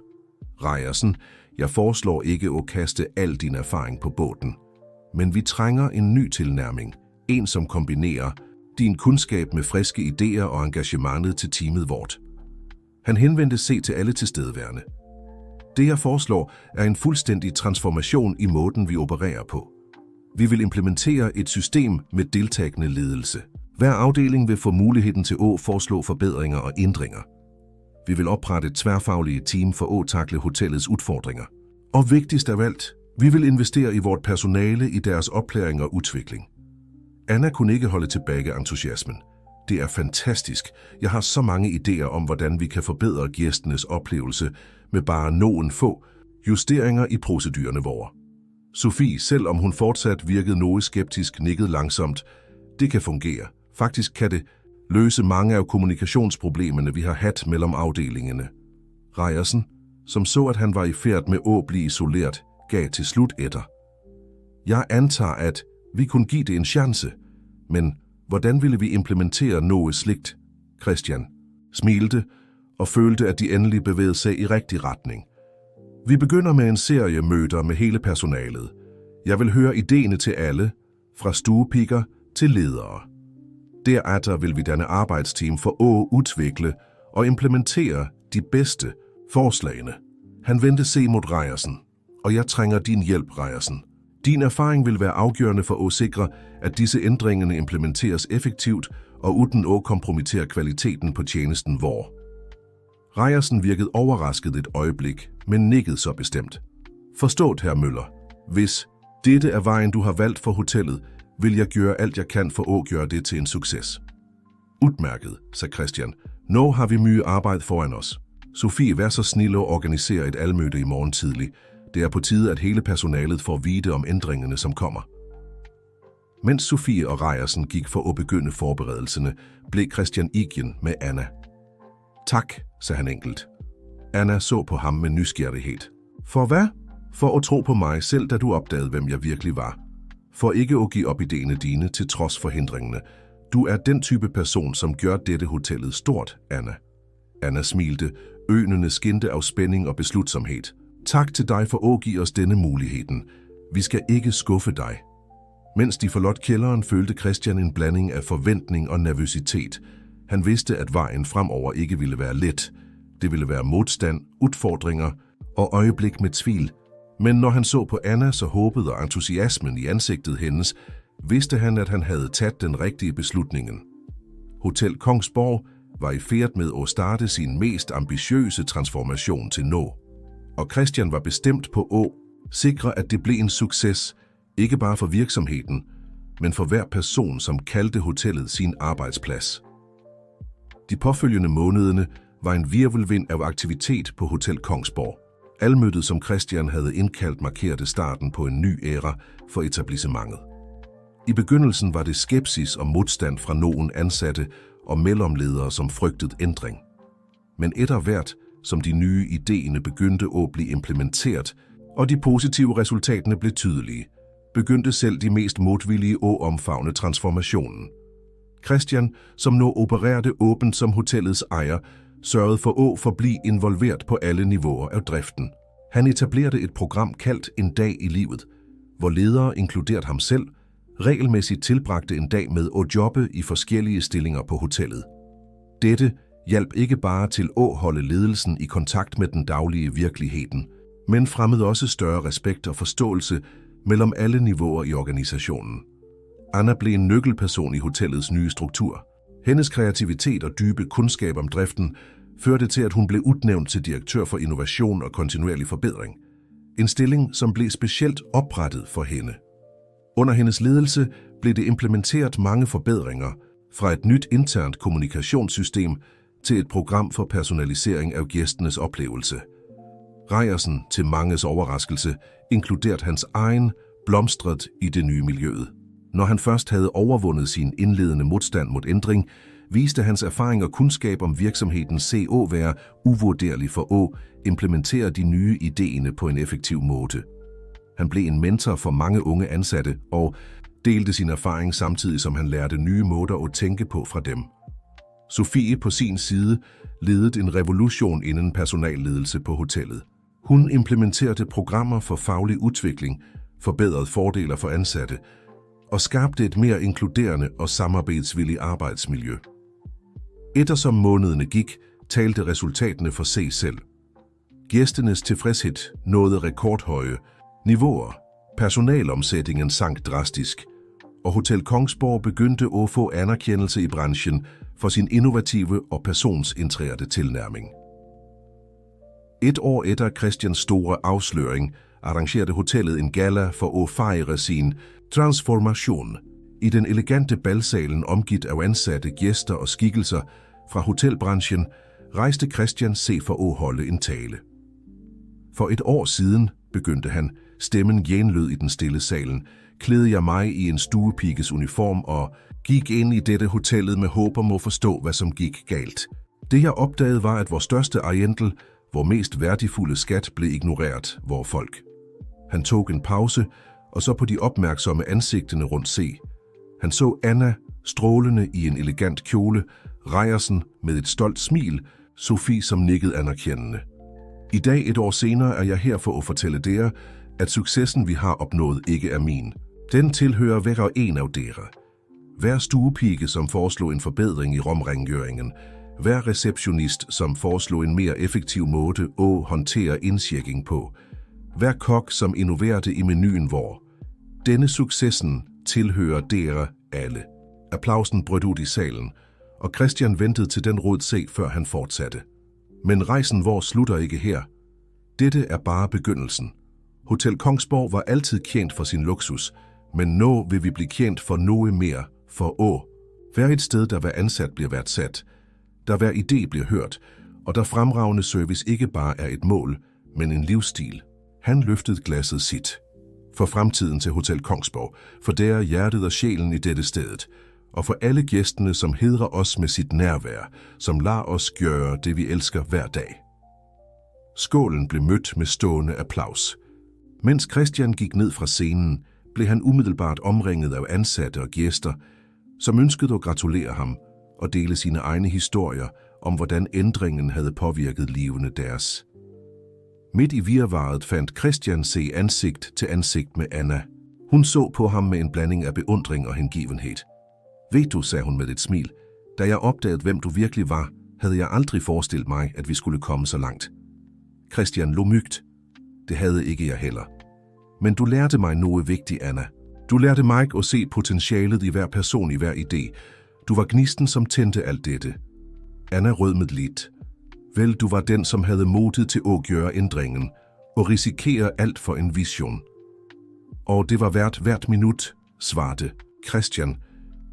Reiersen, jeg foreslår ikke at kaste al din erfaring på båden. Men vi trænger en ny tilnærming. En, som kombinerer din kundskab med friske idéer og engagementet til teamet vort. Han henvendte sig til alle tilstedeværende. Det jeg foreslår er en fuldstændig transformation i måden, vi opererer på. Vi vil implementere et system med deltagende ledelse. Hver afdeling vil få muligheden til at foreslå forbedringer og ændringer. Vi vil oprette et tværfaglige team for at takle hotellets udfordringer. Og vigtigst af alt, vi vil investere i vort personale i deres oplæring og udvikling. Anna kunne ikke holde tilbage entusiasmen. Det er fantastisk. Jeg har så mange idéer om, hvordan vi kan forbedre gæsternes oplevelse med bare nogle få justeringer i procedurerne vore. Sofie, selvom hun fortsat virkede noget skeptisk, nikkede langsomt. Det kan fungere. Faktisk kan det løse mange af kommunikationsproblemerne, vi har haft mellem afdelingerne. Reiersen, som så, at han var i færd med at blive isoleret, gav til slut etter. Jeg antager, at vi kunne give det en chance, men hvordan ville vi implementere noget slikt? Christian smilte og følte, at de endelig bevægede sig i rigtig retning. Vi begynder med en serie møder med hele personalet. Jeg vil høre idéerne til alle, fra stuepiger til ledere. Derefter vil vi danne arbejdsteam for at udvikle og implementere de bedste forslagene. Han vendte sig mod Reiersen, og jeg trænger din hjælp, Reiersen. Din erfaring vil være afgørende for at sikre, at disse ændringerne implementeres effektivt og uden at kompromittere kvaliteten på tjenesten vor. Reiersen virkede overrasket et øjeblik, men nikkede så bestemt. Forstået, herr Møller. Hvis dette er vejen, du har valgt for hotellet, vil jeg gøre alt, jeg kan for at gøre det til en succes. Udmærket, sagde Christian. Nu har vi mye arbejde foran os. Sofie, vær så snil og organisere et almøde i morgen tidlig. Det er på tide, at hele personalet får vide om ændringerne, som kommer. Mens Sofie og Reiersen gik for at begynde forberedelserne, blev Christian igen med Anna. Tak, sagde han enkelt. Anna så på ham med nysgerrighed. For hvad? For at tro på mig selv, da du opdagede, hvem jeg virkelig var. For ikke at give op idéerne dine til trods for hindringene. Du er den type person, som gør dette hotellet stort, Anna. Anna smilte, øjnene skinte af spænding og beslutsomhed. Tak til dig for at give os denne muligheden. Vi skal ikke skuffe dig. Mens de forlod kælderen, følte Christian en blanding af forventning og nervøsitet. Han vidste, at vejen fremover ikke ville være let. Det ville være modstand, udfordringer og øjeblik med tvivl. Men når han så på Anna, så håbede og entusiasmen i ansigtet hendes, vidste han, at han havde taget den rigtige beslutningen. Hotel Kongsborg var i færd med at starte sin mest ambitiøse transformation til nå. Og Christian var bestemt på at sikre, at det blev en succes, ikke bare for virksomheden, men for hver person, som kaldte hotellet sin arbejdsplads. De påfølgende månederne var en virvelvind af aktivitet på Hotel Kongsborg. Almødet, som Christian havde indkaldt, markerede starten på en ny æra for etablissementet. I begyndelsen var det skepsis og modstand fra nogle ansatte og mellemledere, som frygtede ændring. Men etterhvert, som de nye idéerne begyndte at blive implementeret, og de positive resultaterne blev tydelige, begyndte selv de mest modvillige at omfavne transformationen. Christian, som nu opererede åbent som hotellets ejer, sørgede for at forblive involveret på alle niveauer af driften. Han etablerede et program kaldt En dag i livet, hvor ledere, inkluderet ham selv, regelmæssigt tilbragte en dag med at jobbe i forskellige stillinger på hotellet. Dette hjalp ikke bare til at holde ledelsen i kontakt med den daglige virkeligheden, men fremmede også større respekt og forståelse mellem alle niveauer i organisationen. Anna blev en nøgleperson i hotellets nye struktur. Hendes kreativitet og dybe kundskab om driften førte til, at hun blev udnævnt til direktør for innovation og kontinuerlig forbedring. En stilling, som blev specielt oprettet for hende. Under hendes ledelse blev det implementeret mange forbedringer, fra et nyt internt kommunikationssystem til et program for personalisering af gæsternes oplevelse. Reiersen, til manges overraskelse, inkluderede hans egen, blomstret i det nye miljøet. Når han først havde overvundet sin indledende modstand mod ændring, viste hans erfaring og kundskab om virksomhedens CO være uvurderlig for at implementere de nye idéer på en effektiv måde. Han blev en mentor for mange unge ansatte og delte sin erfaring samtidig, som han lærte nye måder at tænke på fra dem. Sofie på sin side ledede en revolution inden personalledelse på hotellet. Hun implementerede programmer for faglig udvikling, forbedrede fordele for ansatte og skabte et mere inkluderende og samarbejdsvilligt arbejdsmiljø. Eftersom månederne gik, talte resultaterne for sig selv. Gæsternes tilfredshed nåede rekordhøje niveauer, personalomsætningen sank drastisk, og Hotel Kongsborg begyndte at få anerkendelse i branchen for sin innovative og personsintegrerede tilnærming. Et år efter Christians store afsløring arrangerede hotellet en gala for at fejre sin transformation. I den elegante balsalen, omgivet af ansatte, gæster og skikkelser fra hotelbranchen, rejste Christian sig for at holde en tale. For et år siden, begyndte han, stemmen genlød i den stille salen, klædte jeg mig i en stuepiges uniform og gik ind i dette hotellet med håb om at forstå, hvad som gik galt. Det jeg opdagede var, at vores største ejendel, vor mest værdifulde skat, blev ignoreret, vor folk. Han tog en pause og så på de opmærksomme ansigtene rundt se. Han så Anna strålende i en elegant kjole, Reiersen med et stolt smil, Sofie som nikkede anerkendende. I dag, et år senere, er jeg her for at fortælle dere, at successen, vi har opnået, ikke er min. Den tilhører hver og en af dere. Hver stuepige, som foreslog en forbedring i romrengøringen, hver receptionist, som foreslog en mere effektiv måde at håndtere indtjekking på, hver kok, som innoverede i menuen hvor. Denne successen tilhører dere alle. Applausen brød ud i salen, og Christian ventede til den råd se, før han fortsatte. Men rejsen vor slutter ikke her. Dette er bare begyndelsen. Hotel Kongsborg var altid kendt for sin luksus, men nu vil vi blive kendt for noget mere, for hver et sted, der hver ansat bliver værdsat, der hver idé bliver hørt, og der fremragende service ikke bare er et mål, men en livsstil. Han løftede glasset sit. For fremtiden til Hotel Kongsborg, for der er hjertet og sjælen i dette stedet, og for alle gæsterne, som hedrer os med sit nærvær, som lader os gøre det, vi elsker hver dag. Skålen blev mødt med stående applaus. Mens Christian gik ned fra scenen, blev han umiddelbart omringet af ansatte og gæster, som ønskede at gratulere ham og dele sine egne historier om, hvordan ændringen havde påvirket livene deres. Midt i virvaret fandt Christian sig ansigt til ansigt med Anna. Hun så på ham med en blanding af beundring og hengivenhed. Ved du, sagde hun med et smil, da jeg opdagede, hvem du virkelig var, havde jeg aldrig forestillet mig, at vi skulle komme så langt. Christian lå mygt. Det havde ikke jeg heller. Men du lærte mig noget vigtigt, Anna. Du lærte Mike at se potentialet i hver person, i hver idé. Du var gnisten, som tændte alt dette. Anna rødmede lidt. Vel, du var den, som havde modet til at gøre ændringen og risikere alt for en vision. Og det var hvert minut, svarte Christian,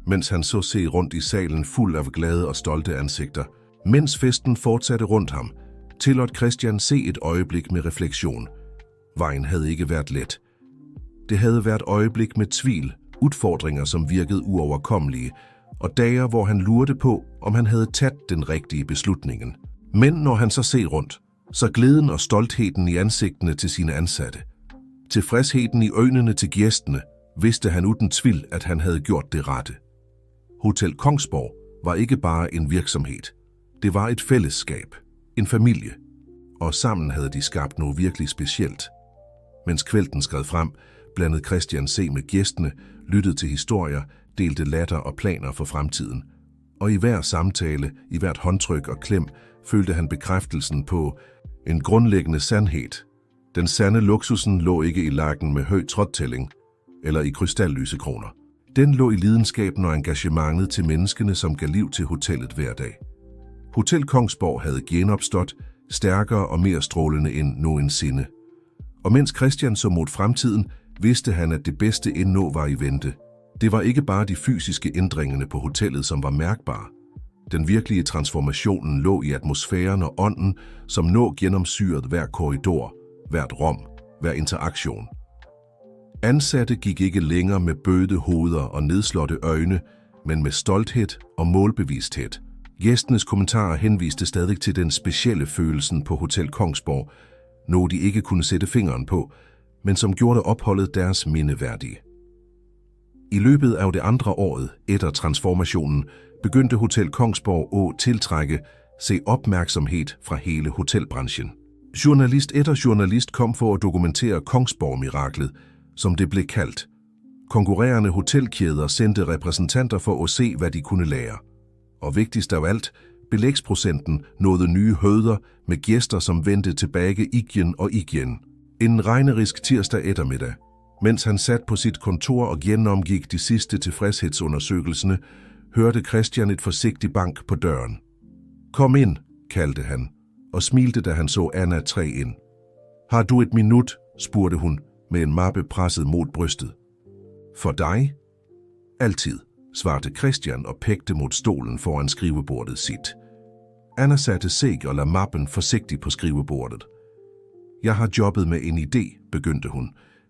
mens han så se rundt i salen fuld af glade og stolte ansigter. Mens festen fortsatte rundt ham, tillod Christian se et øjeblik med refleksion. Vejen havde ikke været let. Det havde været øjeblik med tvivl, udfordringer, som virkede uoverkommelige, og dage, hvor han lurte på, om han havde taget den rigtige beslutningen. Men når han så ser rundt, så glæden og stoltheden i ansigtene til sine ansatte, tilfredsheden i øjnene til gæstene, vidste han uden tvivl, at han havde gjort det rette. Hotel Kongsborg var ikke bare en virksomhed. Det var et fællesskab, en familie, og sammen havde de skabt noget virkelig specielt. Mens kvælden skred frem, blandede Christian se med gæstene, lyttede til historier, delte latter og planer for fremtiden. Og i hver samtale, i hvert håndtryk og klem, følte han bekræftelsen på en grundlæggende sandhed. Den sande luksusen lå ikke i lakken med høj trådtælling eller i krystallysekroner. Den lå i lidenskaben og engagementet til menneskene, som gav liv til hotellet hver dag. Hotel Kongsborg havde genopstået, stærkere og mere strålende end nogensinde. Og mens Christian så mod fremtiden, vidste han, at det bedste endnu var i vente. Det var ikke bare de fysiske ændringerne på hotellet, som var mærkbare. Den virkelige transformationen lå i atmosfæren og ånden, som nå gennemsyrede hver korridor, hvert rum, hver interaktion. Ansatte gik ikke længere med bøde hoveder og nedslåtte øjne, men med stolthed og målbevidsthed. Gæstenes kommentarer henviste stadig til den specielle følelsen på Hotel Kongsborg, noget de ikke kunne sætte fingeren på, men som gjorde opholdet deres mindeværdige. I løbet af det andre året efter transformationen begyndte Hotel Kongsborg at tiltrække sig opmærksomhed fra hele hotelbranchen. Journalist efter journalist kom for at dokumentere Kongsborg-miraklet, som det blev kaldt. Konkurrerende hotelkæder sendte repræsentanter for at se, hvad de kunne lære. Og vigtigst af alt, belægsprocenten nåede nye højder med gæster, som vendte tilbage igen og igen. En regnerisk tirsdag eftermiddag, mens han sat på sit kontor og gennemgik de sidste tilfredshedsundersøgelserne, hørte Christian et forsigtigt bank på døren. Kom ind, kaldte han, og smilte, da han så Anna træde ind. Har du et minut, spurgte hun med en mappe presset mod brystet. For dig? Altid, svarte Christian og pegte mod stolen foran skrivebordet sit. Anna satte sig og lagde mappen forsigtigt på skrivebordet. Jeg har jobbet med en idé, begyndte hun.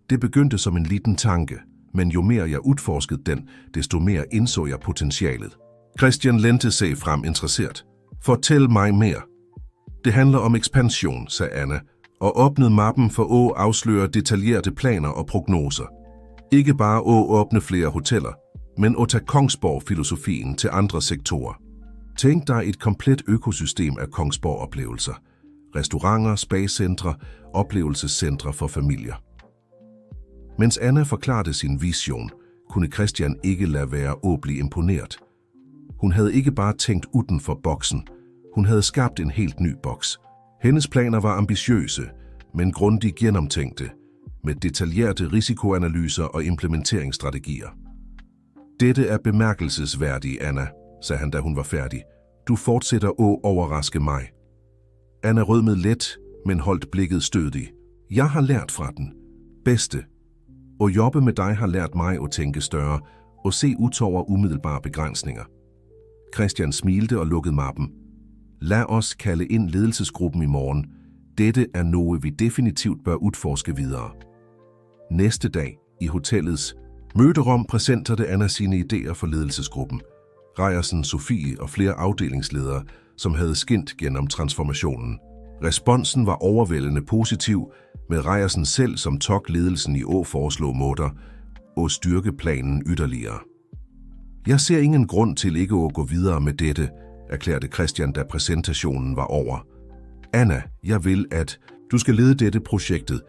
Det begyndte som en liten tanke, men jo mere jeg udforskede den, desto mere indså jeg potentialet. Christian lente sig frem interesseret. Fortæl mig mere. Det handler om ekspansion, sagde Anna, og åbnede mappen for at afsløre detaljerede planer og prognoser. Ikke bare at åbne flere hoteller, men at tage Kongsborg-filosofien til andre sektorer. Tænk dig et komplet økosystem af Kongsborg-oplevelser. Restauranter, spa-centre, oplevelsescentre for familier. Mens Anna forklarede sin vision, kunne Christian ikke lade være at blive imponeret. Hun havde ikke bare tænkt uden for boksen, hun havde skabt en helt ny boks. Hendes planer var ambitiøse, men grundigt gennemtænkte, med detaljerede risikoanalyser og implementeringsstrategier. Dette er bemærkelsesværdigt, Anna, sagde han, da hun var færdig. Du fortsætter at overraske mig. Anna rødmede let, men holdt blikket stødigt. Jeg har lært fra den. Bedste. Og jobbe med dig har lært mig at tænke større og se ud over umiddelbare begrænsninger. Christian smilte og lukkede mappen. Lad os kalde ind ledelsesgruppen i morgen. Dette er noget, vi definitivt bør udforske videre. Næste dag i hotellets møderum præsenterede Anna sine idéer for ledelsesgruppen. Reiersen, Sofie og flere afdelingsledere, som havde skint gennem transformationen. Responsen var overvældende positiv, med Reiersen selv som tog ledelsen i at foreslå måder og styrke planen yderligere. Jeg ser ingen grund til ikke at gå videre med dette, erklærte Christian, da præsentationen var over. Anna, jeg vil, at du skal lede dette projektet.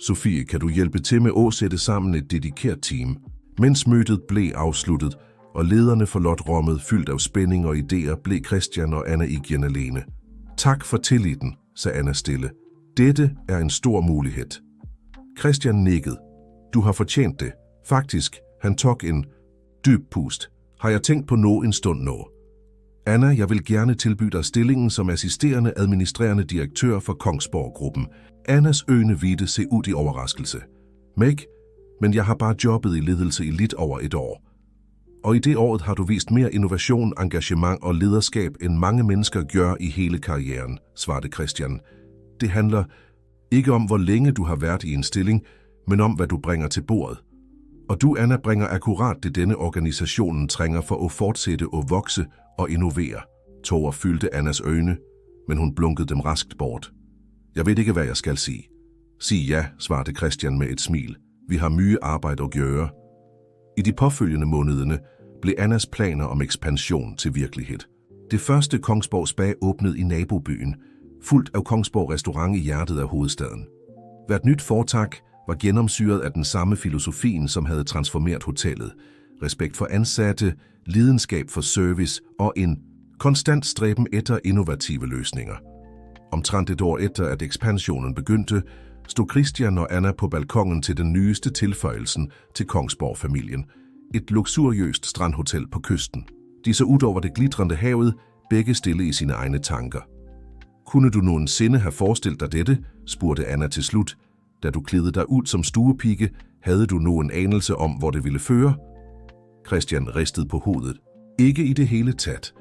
Sofie, kan du hjælpe til med at sætte sammen et dedikeret team? Mens mødet blev afsluttet, og lederne forlod rummet fyldt af spænding og idéer, blev Christian og Anna igen alene. Tak for tilliden, sagde Anna stille. Dette er en stor mulighed. Christian nikkede. Du har fortjent det, Faktisk, han tog en dyb pust. Har jeg tænkt på nå en stund nå. Anna, jeg vil gerne tilbyde dig stillingen som assisterende administrerende direktør for Kongsborg-gruppen. Annas øjne vidte se ud i overraskelse. Meg, men jeg har bare jobbet i ledelse i lidt over et år. Og i det året har du vist mere innovation, engagement og lederskab, end mange mennesker gør i hele karrieren, svarede Christian. Det handler ikke om, hvor længe du har været i en stilling, men om, hvad du bringer til bordet. Og du, Anna, bringer akkurat det denne organisationen trænger for at fortsætte at vokse og innovere. Tårer fyldte Annas øjne, men hun blunkede dem raskt bort. Jeg ved ikke, hvad jeg skal sige. Sig ja, svarede Christian med et smil. Vi har mye arbejde at gøre. I de påfølgende månederne blev Annas planer om ekspansion til virkelighed. Det første Kongsborg Spa åbnede i nabobyen, fuldt af Kongsborg Restaurant i hjertet af hovedstaden. Hvert nyt foretag var gennemsyret af den samme filosofien, som havde transformeret hotellet. Respekt for ansatte, lidenskab for service og en konstant stræben efter innovative løsninger. Omtrent et år efter, at ekspansionen begyndte, stod Christian og Anna på balkongen til den nyeste tilføjelsen til Kongsborg-familien. Et luksuriøst strandhotel på kysten. De så ud over det glitrende havet, begge stille i sine egne tanker. Kunne du nogensinde have forestillet dig dette, spurgte Anna til slut. Da du klædte dig ud som stuepige, havde du nogen anelse om, hvor det ville føre? Christian ristede på hovedet. Ikke i det hele taget.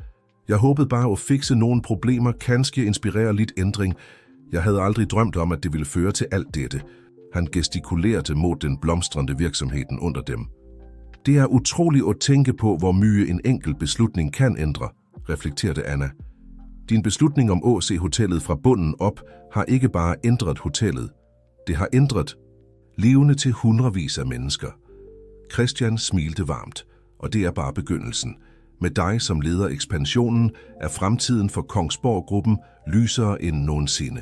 Jeg håbede bare at fikse nogle problemer, kanskje inspirere lidt ændring. Jeg havde aldrig drømt om, at det ville føre til alt dette. Han gestikulerede mod den blomstrende virksomheden under dem. Det er utroligt at tænke på, hvor mye en enkelt beslutning kan ændre, reflekterede Anna. Din beslutning om at se hotellet fra bunden op har ikke bare ændret hotellet. Det har ændret livene til hundredvis af mennesker. Christian smilte varmt, og det er bare begyndelsen. Med dig som leder ekspansionen er fremtiden for Kongsborg-gruppen lysere end nogensinde.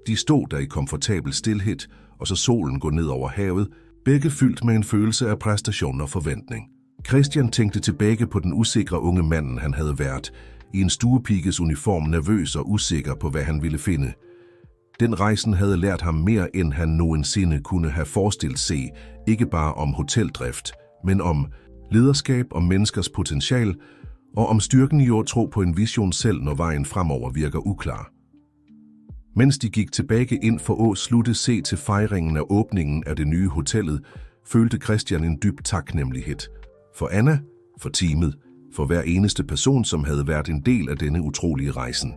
De stod der i komfortabel stilhed, og så solen går ned over havet, begge fyldt med en følelse af præstation og forventning. Christian tænkte tilbage på den usikre unge mand, han havde været, i en stuepiges uniform, nervøs og usikker på, hvad han ville finde. Den rejsen havde lært ham mere, end han nogensinde kunne have forestillet sig, ikke bare om hoteldrift, men om lederskab, om menneskers potentiale og om styrken i at tro på en vision selv, når vejen fremover virker uklar. Mens de gik tilbage ind for at slutte se til fejringen af åbningen af det nye hotellet, følte Christian en dyb taknemmelighed. For Anna, for teamet, for hver eneste person, som havde været en del af denne utrolige rejsen.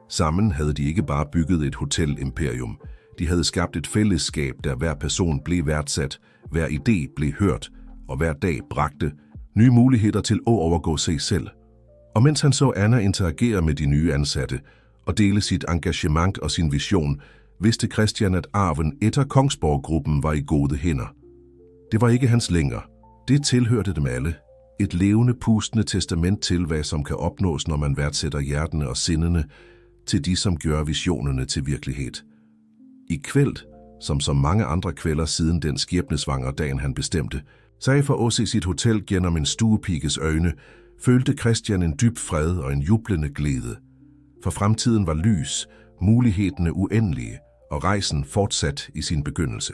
Sammen havde de ikke bare bygget et hotelimperium. De havde skabt et fællesskab, der hver person blev værdsat, hver idé blev hørt, og hver dag bragte nye muligheder til at overgå sig selv. Og mens han så Anna interagere med de nye ansatte og dele sit engagement og sin vision, vidste Christian, at arven efter Kongsborg-gruppen var i gode hænder. Det var ikke hans længere. Det tilhørte dem alle. Et levende, pustende testament til, hvad som kan opnås, når man værdsætter hjertene og sindene til de, som gør visionerne til virkelighed. I kvæld, som så mange andre kvælder siden den skæbnesvangre dagen han bestemte, sag for at se sit hotel gennem en stuepiges øjne, følte Christian en dyb fred og en jublende glæde. For fremtiden var lys, mulighederne uendelige, og rejsen fortsat i sin begyndelse.